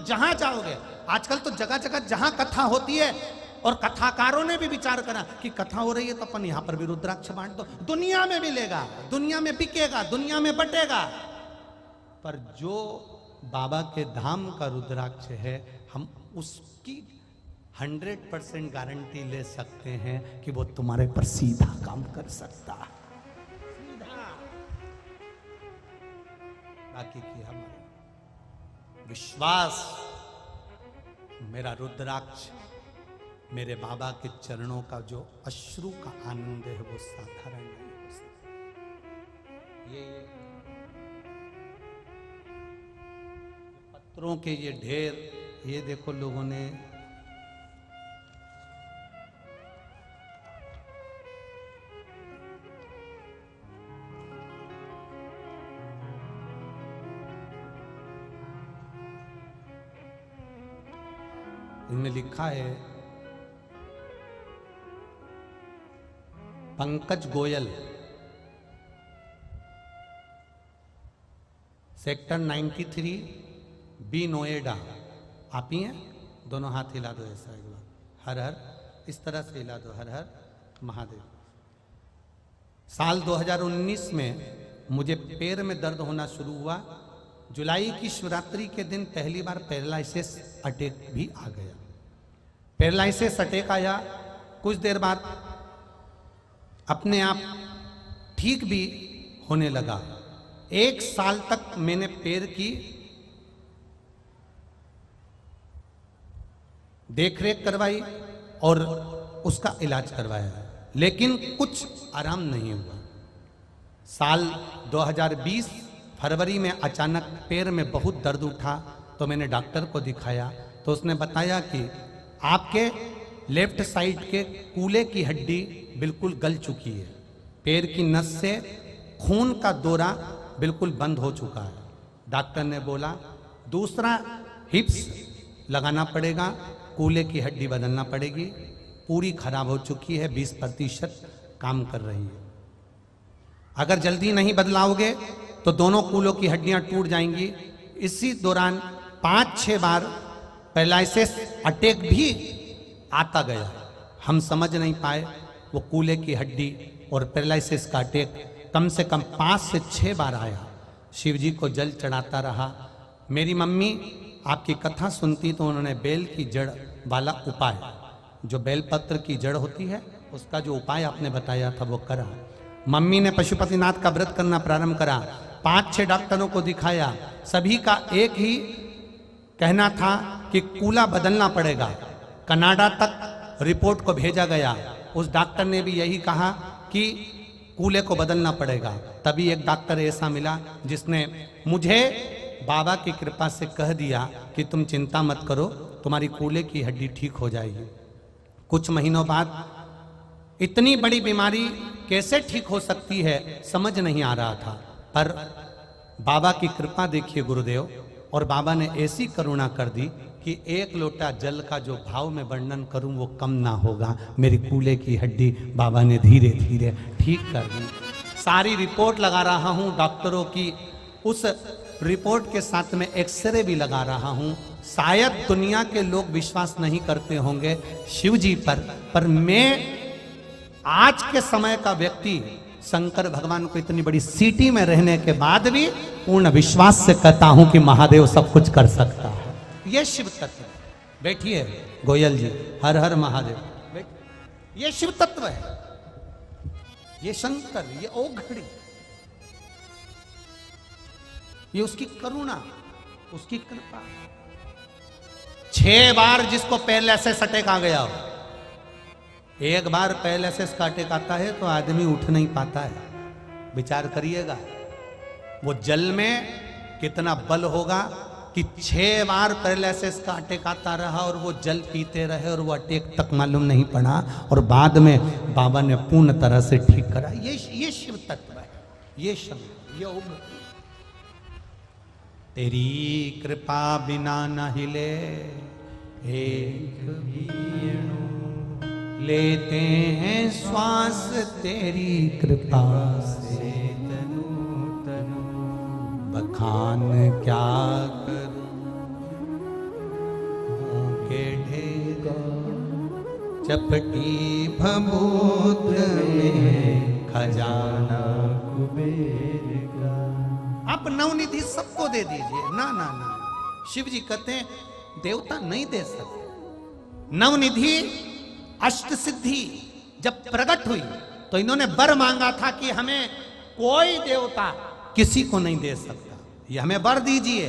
जहां जाओगे। आजकल तो जगह जगह जहां कथा होती है, और कथाकारों ने भी विचार करा कि कथा हो रही है तो अपन यहां पर भी रुद्राक्ष बांट दो, दुनिया में मिलेगा, दुनिया में बिकेगा, दुनिया में बटेगा। पर जो बाबा के धाम का रुद्राक्ष है, हम उसकी 100% गारंटी ले सकते हैं कि वो तुम्हारे पर सीधा काम कर सकता है, सीधा। बाकी की हमारा विश्वास, मेरा रुद्राक्ष, मेरे बाबा के चरणों का जो अश्रु का आनंद है वो साधारण नहीं हो सकता। ये पत्रों के ये ढेर, ये देखो लोगों ने इनमें लिखा है पंकज गोयल, सेक्टर 93 बी नोएडा। आप ही हैं? दोनों हाथ हिला दो ऐसा एक बार, हर हर, इस तरह से हिला दो, हर हर महादेव। साल 2019 में मुझे पैर में दर्द होना शुरू हुआ। जुलाई की शिवरात्रि के दिन पहली बार पैरालिसिस अटैक भी आ गया। पैरालिसिस अटैक आया, कुछ देर बाद अपने आप ठीक भी होने लगा। 1 साल तक मैंने पैर की देखरेख करवाई और उसका इलाज करवाया, लेकिन कुछ आराम नहीं हुआ। साल 2020 फरवरी में अचानक पैर में बहुत दर्द उठा, तो मैंने डॉक्टर को दिखाया, तो उसने बताया कि आपके लेफ्ट साइड के कूल्हे की हड्डी बिल्कुल गल चुकी है, पैर की नस से खून का दौरा बिल्कुल बंद हो चुका है। डॉक्टर ने बोला दूसरा हिप्स लगाना पड़ेगा, कूल्हे की हड्डी बदलना पड़ेगी, पूरी खराब हो चुकी है, 20% काम कर रही है। अगर जल्दी नहीं बदलाओगे तो दोनों कूल्हों की हड्डियां टूट जाएंगी। इसी दौरान 5-6 बार पैरालिसिस अटैक भी आता गया। हम समझ नहीं पाए, वो कूल्हे की हड्डी और पैरालिसिस का अटैक कम से कम 5 से 6 बार आया। शिव जी को जल चढ़ाता रहा। मेरी मम्मी आपकी कथा सुनती तो उन्होंने बेल की जड़ वाला उपाय, जो बेलपत्र की जड़ होती है, उसका जो उपाय आपने बताया था वो करा। मम्मी ने पशुपतिनाथ का व्रत करना प्रारंभ करा। 5-6 डॉक्टरों को दिखाया, सभी का एक ही कहना था कि कूल्हा बदलना पड़ेगा। कनाडा तक रिपोर्ट को भेजा गया, उस डॉक्टर ने भी यही कहा कि कूल्हे को बदलना पड़ेगा। तभी एक डॉक्टर ऐसा मिला जिसने मुझे बाबा की कृपा से कह दिया कि तुम चिंता मत करो, तुम्हारी कूल्हे की हड्डी ठीक हो जाएगी। कुछ महीनों बाद इतनी बड़ी बीमारी कैसे ठीक हो सकती है समझ नहीं आ रहा था, पर बाबा की कृपा देखिए गुरुदेव, और बाबा ने ऐसी करुणा कर दी कि 1 लोटा जल का जो भाव में वर्णन करूं वो कम ना होगा। मेरी कूल्हे की हड्डी बाबा ने धीरे धीरे ठीक कर दी। सारी रिपोर्ट लगा रहा हूं डॉक्टरों की, उस रिपोर्ट के साथ में एक्सरे भी लगा रहा हूं। शायद दुनिया के लोग विश्वास नहीं करते होंगे शिव जी पर मैं आज के समय का व्यक्ति शंकर भगवान को इतनी बड़ी सिटी में रहने के बाद भी पूर्ण विश्वास से कहता हूं कि महादेव सब कुछ कर सकता है। यह शिव तत्व। बैठिए गोयल जी, हर हर महादेव। ये शिव तत्व है, ये शंकर, ये ओघड़ी। ये उसकी करुणा, उसकी कृपा। 6 बार जिसको पैरालिसिस अटैक आ गया हो, एक बार पैरालिसिस का अटैक आता है तो आदमी उठ नहीं पाता है। विचार करिएगा वो जल में कितना बल होगा कि 6 बार पैरालिसिस का अटैक आता रहा और वो जल पीते रहे और वो अटैक तक मालूम नहीं पड़ा और बाद में बाबा ने पूर्ण तरह से ठीक करा। ये शिव तत्व है, ये शब्द, ये उम्र। तेरी कृपा बिना न हिले एक भी अणु, लेते हैं श्वास तेरी कृपा से तनु तनु, बखान क्या करूं के ढेर, चपटी भभूत में खजाना कुबेर का। आप नवनिधि सबको दे दीजिए, ना ना ना। शिव जी कहते हैं देवता नहीं दे सकते नवनिधि। अष्ट सिद्धि जब प्रकट हुई तो इन्होंने वर मांगा था कि हमें कोई देवता किसी को नहीं दे सकता, ये हमें वर दीजिए।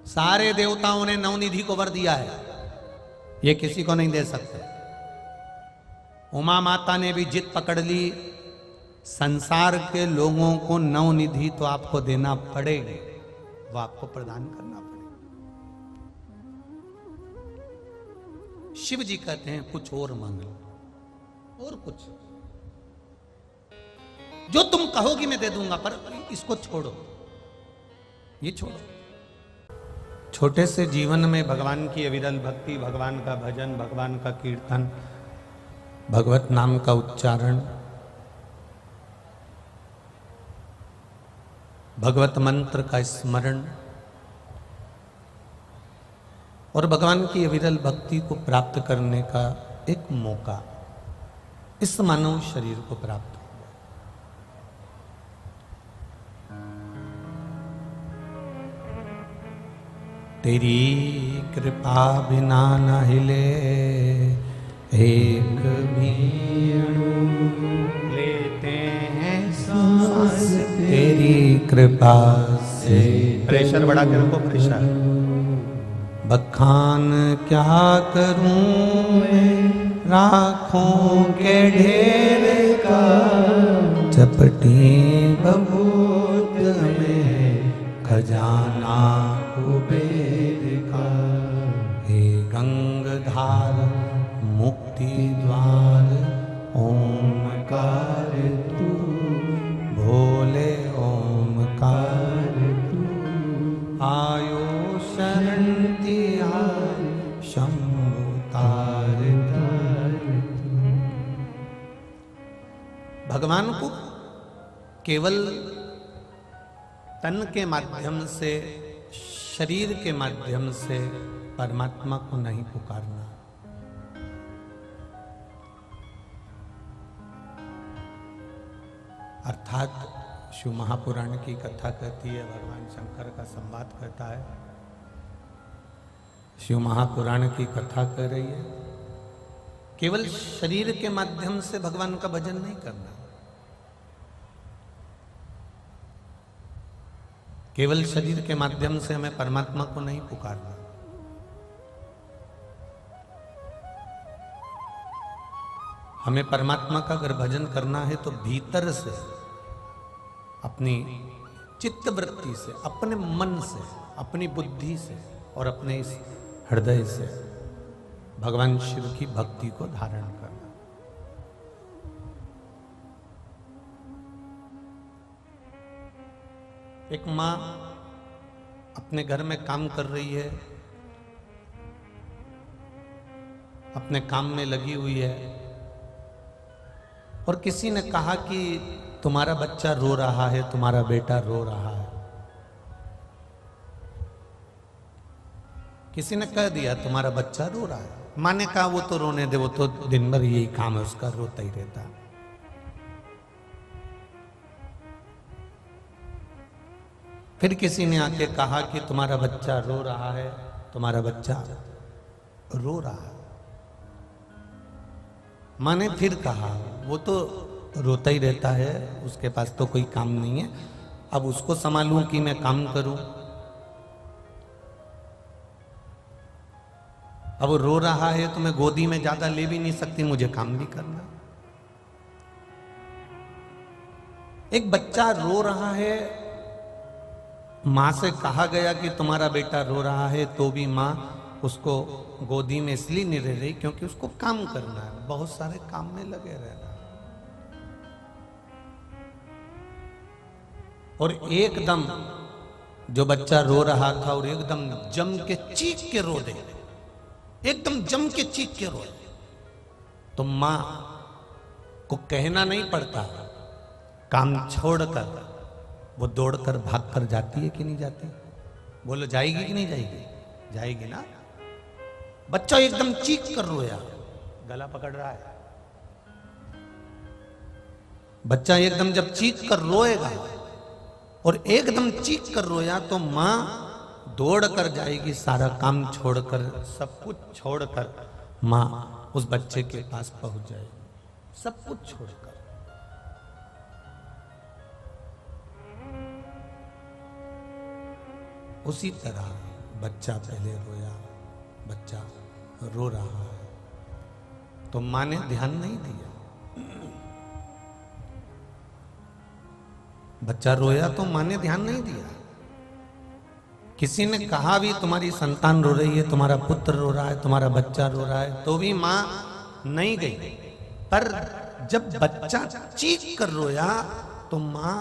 सारे देवताओं ने नवनिधि को वर दिया है, ये किसी को नहीं दे सकते। उमा माता ने भी जिद पकड़ ली, संसार के लोगों को नवनिधि तो आपको देना पड़ेगा, वो आपको प्रदान करना पड़ेगा। शिव जी कहते हैं कुछ और मांग लो, और कुछ जो तुम कहोगी मैं दे दूंगा, पर इसको छोड़ो, ये छोड़ो। छोटे से जीवन में भगवान की अविरल भक्ति, भगवान का भजन, भगवान का कीर्तन, भगवत नाम का उच्चारण, भगवत मंत्र का स्मरण और भगवान की अविरल भक्ति को प्राप्त करने का एक मौका इस मानव शरीर को प्राप्त हुआ। तेरी कृपा बिना न हिले एक भी अणु, लेते हैं सांस तेरी कृपा से। प्रेशर बढ़ा के रखो, प्रेशर। बखान क्या करूं मैं राखों के ढेर का, चपटी बबूत में खजाना कुबेर का। हे गंगधार मुक्ति द्वार ओमकार तू, भोले ओमकार तू। आयो शरण तिहार शंभु तार तार। भगवान को केवल तन के माध्यम से, शरीर के माध्यम से परमात्मा को नहीं पुकारना। अर्थात शिव महापुराण की कथा कहती है, भगवान शंकर का संवाद कहता है, शिव महापुराण की कथा कह रही है, केवल शरीर के माध्यम से भगवान का भजन नहीं करना, केवल शरीर के माध्यम से हमें परमात्मा को नहीं पुकारना। हमें परमात्मा का अगर भजन करना है तो भीतर से, अपनी चित्त वृत्ति से, अपने मन से, अपनी बुद्धि से और अपने इस हृदय से भगवान शिव की भक्ति को धारण करना। एक माँ अपने घर में काम कर रही है, अपने काम में लगी हुई है, और किसी ने कहा कि तुम्हारा बच्चा रो रहा है, तुम्हारा बेटा रो रहा है। किसी ने कह दिया तुम्हारा बच्चा रो रहा है, माँ ने कहा वो तो रोने दे, वो तो दिन भर यही काम है उसका, रोता ही रहता है। फिर किसी ने आके कहा कि तुम्हारा बच्चा रो रहा है, तुम्हारा बच्चा रो रहा है। माँ ने फिर कहा वो तो रोता ही रहता है, उसके पास तो कोई काम नहीं है। अब उसको संभालूं कि मैं काम करूं? अब वो रो रहा है तो मैं गोदी में ज्यादा ले भी नहीं सकती, मुझे काम भी करना। एक बच्चा रो रहा है, मां से कहा गया कि तुम्हारा बेटा रो रहा है, तो भी मां उसको गोदी में इसलिए नहीं रह रही क्योंकि उसको काम करना है, बहुत सारे काम में लगे रहना। और एकदम जो बच्चा रो रहा था और एकदम जम के चीख के रो दे, एकदम जम के चीख के रो, तो मां को कहना नहीं पड़ता, काम छोड़कर वो दौड़कर भागकर जाती है कि नहीं जाती? बोलो जाएगी कि नहीं जाएगी? जाएगी ना। बच्चा एकदम चीख कर रोया, गला पकड़ रहा है, बच्चा एकदम जब चीख कर रोएगा और एकदम चीख कर रोया तो मां दौड़ कर जाएगी, सारा काम छोड़कर, सब कुछ छोड़कर मां उस बच्चे के पास पहुंच जाएगी, सब कुछ छोड़कर। उसी तरह बच्चा पहले रोया, बच्चा रो रहा है तो मां ने ध्यान नहीं दिया। बच्चा रोया तो मां ने ध्यान नहीं दिया। किसी ने कहा भी तुम्हारी संतान रो रही है, तुम्हारा पुत्र रो रहा है, तुम्हारा बच्चा रो रहा है, तो भी मां नहीं गई। पर जब बच्चा चीख कर रोया तो मां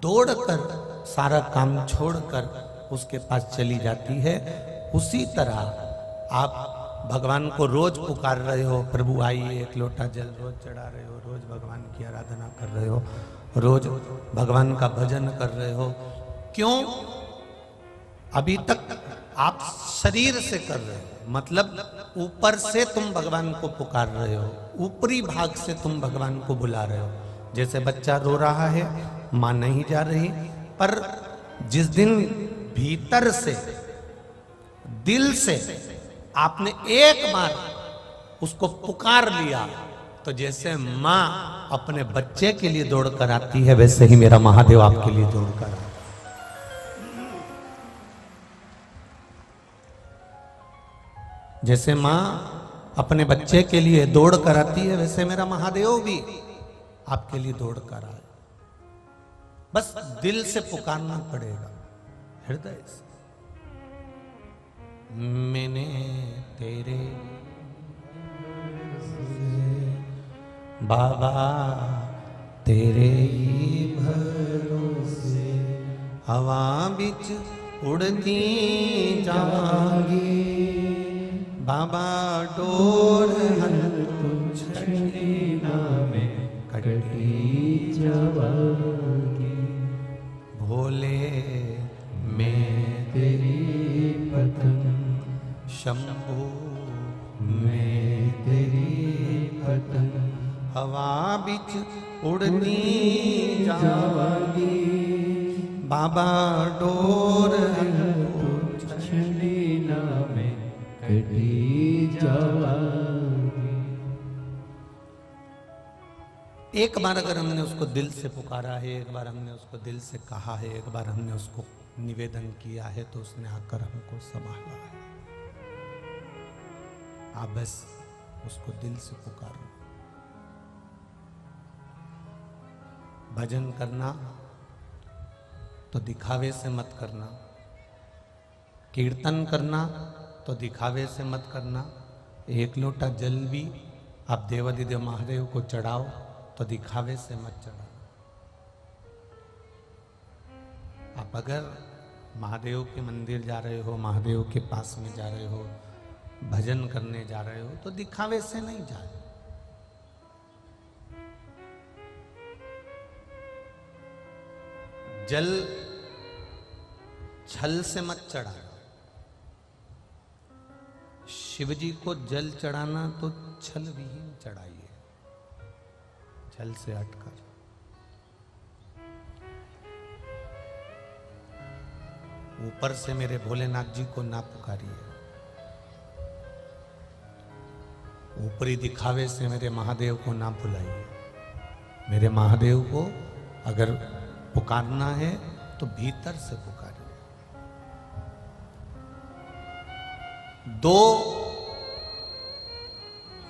दौड़कर सारा काम छोड़कर उसके पास चली जाती है। उसी तरह आप भगवान को रोज पुकार रहे हो, प्रभु आइए, एक लोटा जल रोज चढ़ा रहे हो, रोज भगवान की आराधना कर रहे हो, रोज भगवान का भजन कर रहे हो। क्यों? अभी तक आप शरीर से कर रहे हो, मतलब ऊपर से तुम भगवान को पुकार रहे हो, ऊपरी भाग से तुम भगवान को बुला रहे हो। जैसे बच्चा रो रहा है, मां नहीं जा रही, पर जिस दिन भीतर से, दिल से आपने एक बार उसको पुकार लिया, तो जैसे मां अपने बच्चे के लिए दौड़कर आती है, वैसे ही मेरा महादेव आपके लिए दौड़कर आता है। जैसे मां अपने बच्चे के लिए दौड़ कर आती है, वैसे मेरा महादेव भी आपके लिए दौड़ कर आए। बस दिल से पुकारना पड़ेगा, हृदय से। मैंने तेरे बाबा तेरे ही भरोसे हवा बिच उड़ती जावांगी, बाबा डोर छड़ीना में कटी जावांगी, भोले मैं तेरी पतंग, शंभू मैं तेरी पतंग, हवा बिच उड़ती जावांगी, बाबा डोर छड़ीना में कटी जावांगी। एक बार अगर हमने उसको दिल से पुकारा है, एक बार हमने उसको दिल से कहा है, एक बार हमने उसको निवेदन किया है, तो उसने आकर हमको संभाला है। आप बस उसको दिल से पुकारो। भजन करना तो दिखावे से मत करना, कीर्तन करना तो दिखावे से मत करना। एक लोटा जल भी आप देवाधिदेव महादेव को चढ़ाओ तो दिखावे से मत चढ़ाओ। आप अगर महादेव के मंदिर जा रहे हो, महादेव के पास में जा रहे हो, भजन करने जा रहे हो, तो दिखावे से नहीं जाए। जल छल से मत चढ़ा। शिव जी को जल चढ़ाना तो छल विहीन चढ़ाइए, छल से हटकर। ऊपर से मेरे भोलेनाथ जी को ना पुकारिए, ऊपरी दिखावे से मेरे महादेव को ना बुलाइए। मेरे महादेव को अगर पुकारना है तो भीतर से पुकारिए। दो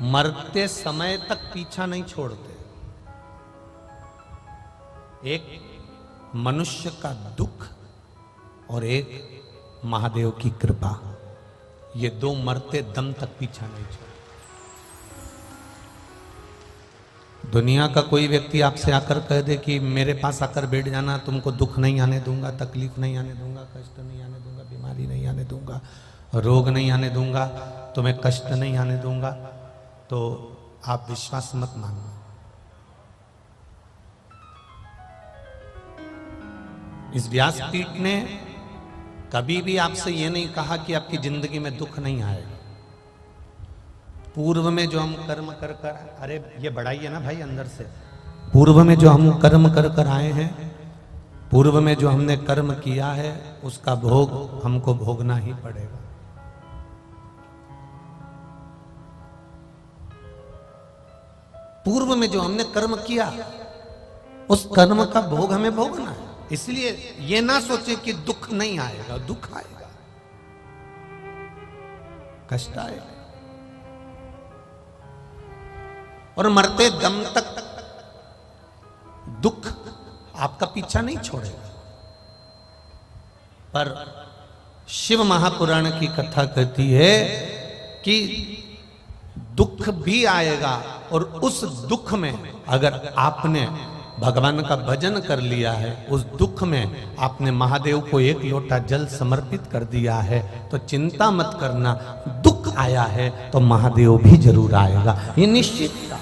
मरते समय तक पीछा नहीं छोड़ते। एक मनुष्य का दुख और एक महादेव की कृपा, ये दो मरते दम तक पीछा नहीं छोड़ते। दुनिया का कोई व्यक्ति आपसे आकर कह दे कि मेरे पास आकर बैठ जाना, तुमको दुख नहीं आने दूंगा, तकलीफ नहीं आने दूंगा, कष्ट नहीं आने दूंगा, बीमारी नहीं आने दूंगा, रोग नहीं आने दूंगा, तुम्हें कष्ट नहीं आने दूंगा, तो आप विश्वास मत मानना। इस व्यासपीठ ने कभी भी आपसे यह नहीं कहा कि आपकी जिंदगी में दुख नहीं आएगा। पूर्व में जो हम कर्म कर कर, अरे ये बढ़ाई है ना भाई अंदर से, पूर्व में जो हम कर्म कर कर आए हैं, पूर्व में जो हमने कर्म किया है उसका भोग हमको भोगना ही पड़ेगा। पूर्व में जो हमने कर्म किया उस कर्म का भोग हमें भोगना है। इसलिए ये ना सोचे कि दुख नहीं आएगा, दुख आएगा, कष्ट आएगा, और मरते दम तक दुख आपका पीछा नहीं छोड़ेगा। पर शिव महापुराण की कथा कहती है कि दुख भी आएगा, और उस दुख में अगर आपने भगवान का भजन कर लिया है, उस दुख में आपने महादेव को एक लोटा जल समर्पित कर दिया है, तो चिंता मत करना, दुख आया है तो महादेव भी जरूर आएगा, ये निश्चित था।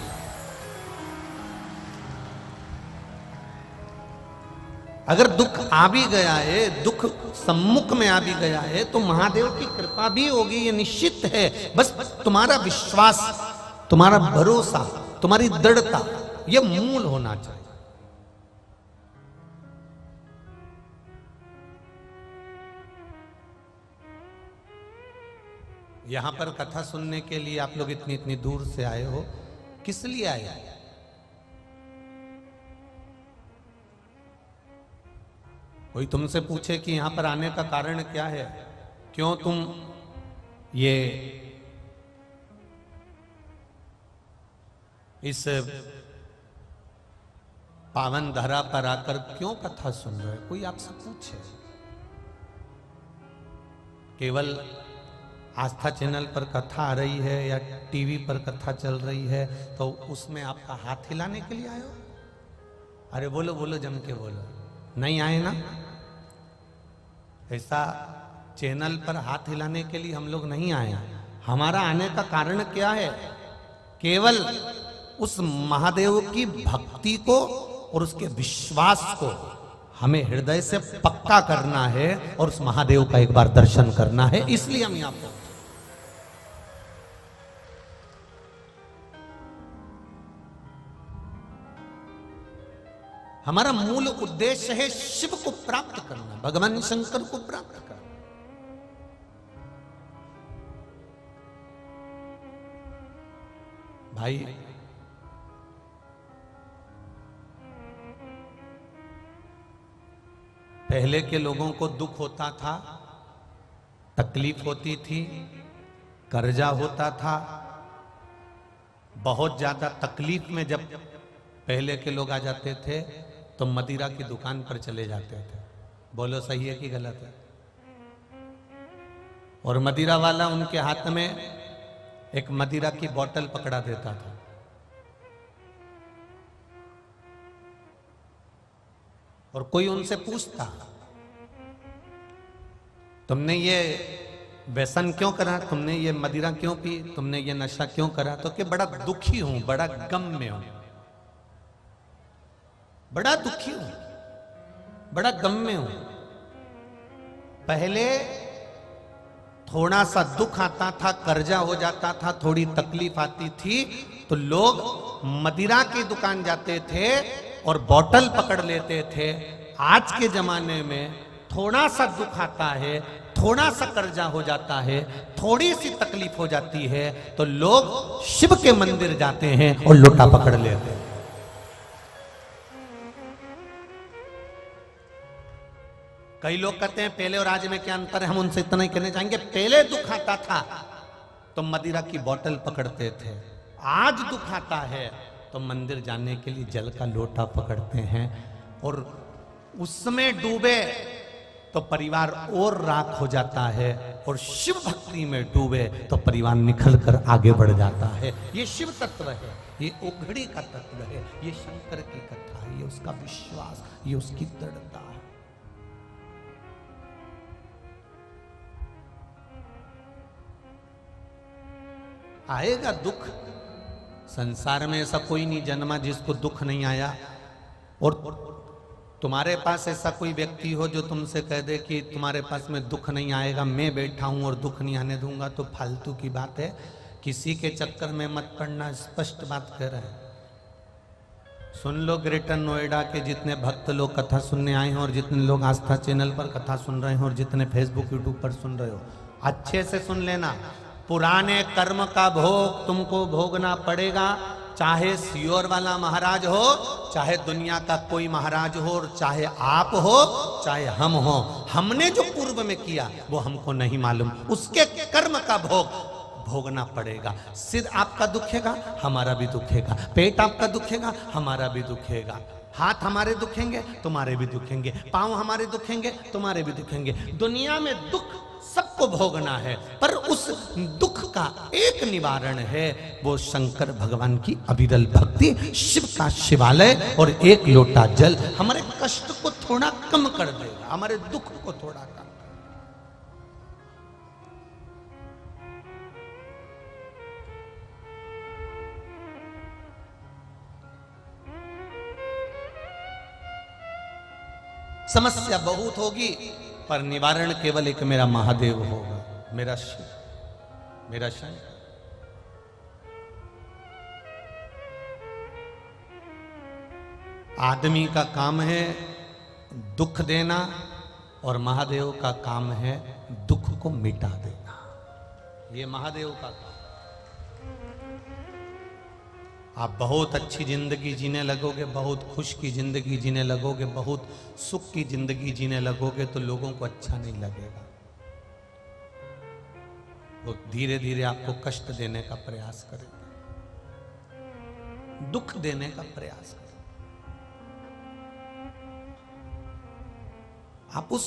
अगर दुख आ भी गया है, दुख सम्मुख में आ भी गया है, तो महादेव की कृपा भी होगी, ये निश्चित है। बस तुम्हारा विश्वास, तुम्हारा भरोसा, तुम्हारी दृढ़ता, ये मूल होना चाहिए। यहां पर कथा सुनने के लिए आप लोग इतनी इतनी दूर से आए हो, किस लिए आए? कोई तुमसे पूछे कि यहां पर आने का कारण क्या है, क्यों तुम ये इस पावन धरा पर आकर क्यों कथा सुन रहे हो, कोई आपसे पूछे, केवल आस्था चैनल पर कथा आ रही है या टीवी पर कथा चल रही है तो उसमें आपका हाथ हिलाने के लिए आए हो? अरे बोलो बोलो, जम के बोलो, नहीं आए ना? ऐसा चैनल पर हाथ हिलाने के लिए हम लोग नहीं आए। हमारा आने का कारण क्या है? केवल उस महादेव की भक्ति को और उसके विश्वास को हमें हृदय से पक्का करना है और उस महादेव का एक बार दर्शन करना है, इसलिए हम यहां पर। हमारा मूल उद्देश्य है शिव को प्राप्त करना, भगवान शंकर को प्राप्त करना। भाई पहले के लोगों को दुख होता था, तकलीफ होती थी, कर्जा होता था, बहुत ज्यादा तकलीफ में जब पहले के लोग आ जाते थे तो मदिरा की दुकान पर चले जाते थे। बोलो सही है कि गलत है? और मदिरा वाला उनके हाथ में एक मदिरा की बोतल पकड़ा देता था, और कोई उनसे पूछता तुमने ये व्यसन क्यों करा, तुमने ये मदिरा क्यों पी, तुमने ये नशा क्यों करा, तो कि बड़ा दुखी हूं, बड़ा गम में हूं, बड़ा दुखी हूं, बड़ा गम में हूं। पहले थोड़ा सा दुख आता था, कर्जा हो जाता था, थोड़ी तकलीफ आती थी तो लोग मदिरा की दुकान जाते थे और बोतल पकड़ लेते थे। आज के जमाने में थोड़ा सा दुख आता है, थोड़ा सा कर्जा हो जाता है, थोड़ी सी तकलीफ हो जाती है तो लोग शिव के मंदिर जाते हैं और लोटा पकड़ लेते हैं। कई लोग कहते हैं पहले और आज में क्या अंतर है, हम उनसे इतना ही कहना चाहेंगे, पहले दुख आता था तो मदिरा की बोतल पकड़ते थे, आज दुख आता है तो मंदिर जाने के लिए जल का लोटा पकड़ते हैं, और उसमें डूबे तो परिवार और राख हो जाता है, और शिव भक्ति में डूबे तो परिवार निखल कर आगे बढ़ जाता है। ये शिव तत्व है, ये उघड़ी का तत्व है, ये शंकर की कथा है, ये उसका विश्वास, ये उसकी दृढ़ता है। आएगा दुख, संसार में ऐसा कोई नहीं जन्मा जिसको दुख नहीं आया, और तुम्हारे पास ऐसा कोई व्यक्ति हो जो तुमसे कह दे कि तुम्हारे पास में दुख नहीं आएगा, मैं बैठा हूं और दुख नहीं आने दूंगा, तो फालतू की बात है, किसी के चक्कर में मत पड़ना, स्पष्ट बात कह रहे हैं। सुन लो, ग्रेटर नोएडा के जितने भक्त लोग कथा सुनने आए हैं, और जितने लोग आस्था चैनल पर कथा सुन रहे हैं, और जितने फेसबुक यूट्यूब पर सुन रहे हो, अच्छे से सुन लेना, पुराने कर्म का भोग तुमको भोगना पड़ेगा, चाहे सियोर वाला महाराज हो, चाहे दुनिया का कोई महाराज हो, और चाहे आप हो, चाहे हम हो। हमने जो पूर्व में किया वो हमको नहीं मालूम, उसके कर्म का भोग भोगना पड़ेगा। सिर आपका दुखेगा, हमारा भी दुखेगा, पेट आपका दुखेगा, हमारा भी दुखेगा, हाथ हमारे दुखेंगे, तुम्हारे भी दुखेंगे, पांव हमारे दुखेंगे, तुम्हारे भी दुखेंगे। दुनिया में दुख सबको भोगना है, पर उस दुख का एक निवारण है, वो शंकर भगवान की अविरल भक्ति, शिव का शिवालय और एक लोटा जल हमारे कष्ट को थोड़ा कम कर देगा, हमारे दुख को थोड़ा कम। समस्या बहुत होगी, पर निवारण केवल एक मेरा महादेव होगा, मेरा शिव, मेरा शंकर। आदमी का काम है दुख देना, और महादेव का काम है दुख को मिटा देना। ये महादेव का काम। आप बहुत अच्छी जिंदगी जीने लगोगे, बहुत खुश की जिंदगी जीने लगोगे, बहुत सुख की जिंदगी जीने लगोगे, तो लोगों को अच्छा नहीं लगेगा, वो धीरे धीरे आपको कष्ट देने का प्रयास करेंगे, दुख देने का प्रयास करेंगे। आप उस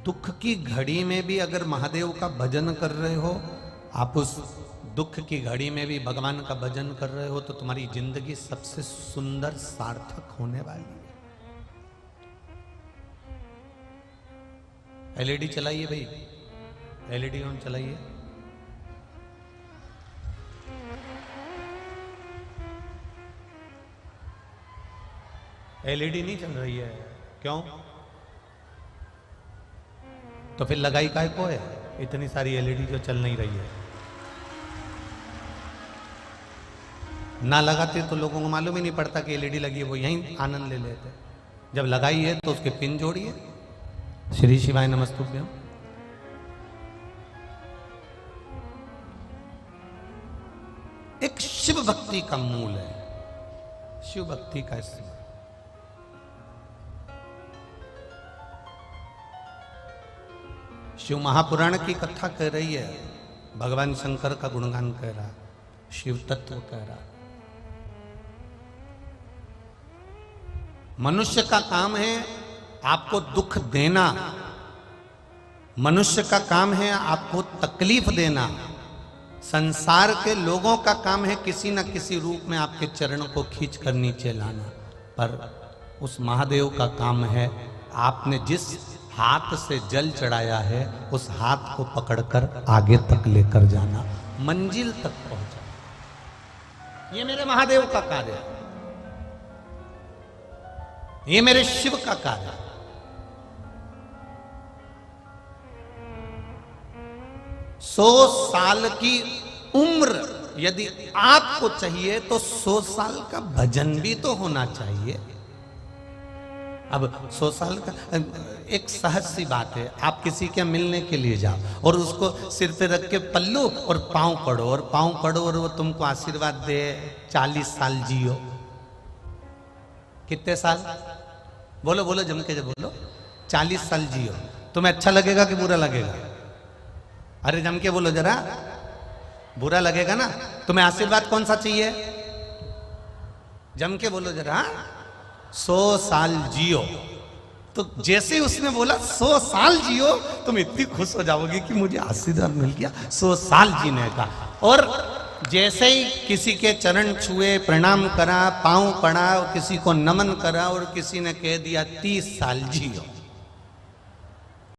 दुख की घड़ी में भी अगर महादेव का भजन कर रहे हो, आप उस दुख की घड़ी में भी भगवान का भजन कर रहे हो, तो तुम्हारी जिंदगी सबसे सुंदर सार्थक होने वाली है। एलईडी चलाइए भाई, एलईडी ऑन चलाइए। एलईडी नहीं चल रही है, क्यों? तो फिर लगाई काय को है इतनी सारी एलईडी जो चल नहीं रही है? ना लगाते तो लोगों को मालूम ही नहीं पड़ता कि एलईडी लगी है, वो यहीं आनंद ले लेते। जब लगाई है तो उसके पिन जोड़िए। श्री शिवाय नमस्तुभ्यम। एक शिव भक्ति का मूल है, शिव भक्ति का इस्तेमाल। शिव महापुराण की कथा कह रही है, भगवान शंकर का गुणगान कह रहा, शिव तत्व कह रहा। मनुष्य का काम है आपको दुख देना, मनुष्य का काम है आपको तकलीफ देना, संसार के लोगों का काम है किसी न किसी रूप में आपके चरणों को खींच कर नीचे लाना, पर उस महादेव का काम है आपने जिस हाथ से जल चढ़ाया है उस हाथ को पकड़कर आगे तक लेकर जाना, मंजिल तक पहुंचाना। ये मेरे महादेव का कार्य है, ये मेरे शिव का कार्य है। 100 साल की उम्र यदि आपको चाहिए तो 100 साल का भजन भी तो होना चाहिए। अब 100 साल का एक सहज सी बात है, आप किसी के मिलने के लिए जाओ और उसको सिर पे रख के पल्लू और पांव पड़ो और पांव पड़ो और वो तुमको आशीर्वाद दे 40 साल जियो। कितने साल? बोलो बोलो जम के, जब बोलो 40 साल जियो। तुम्हें अच्छा लगेगा कि बुरा लगेगा? अरे जम के बोलो जरा, बुरा लगेगा ना? तुम्हें आशीर्वाद कौन सा चाहिए? जम के बोलो जरा, 100 साल जियो। तो जैसे ही उसने बोला 100 साल जियो, तुम इतनी खुश हो जाओगी कि मुझे आशीर्वाद मिल गया 100 साल जीने का। और जैसे ही किसी के चरण छुए, प्रणाम करा, पांव पड़ा, किसी को नमन करा और किसी ने कह दिया 30 साल जियो,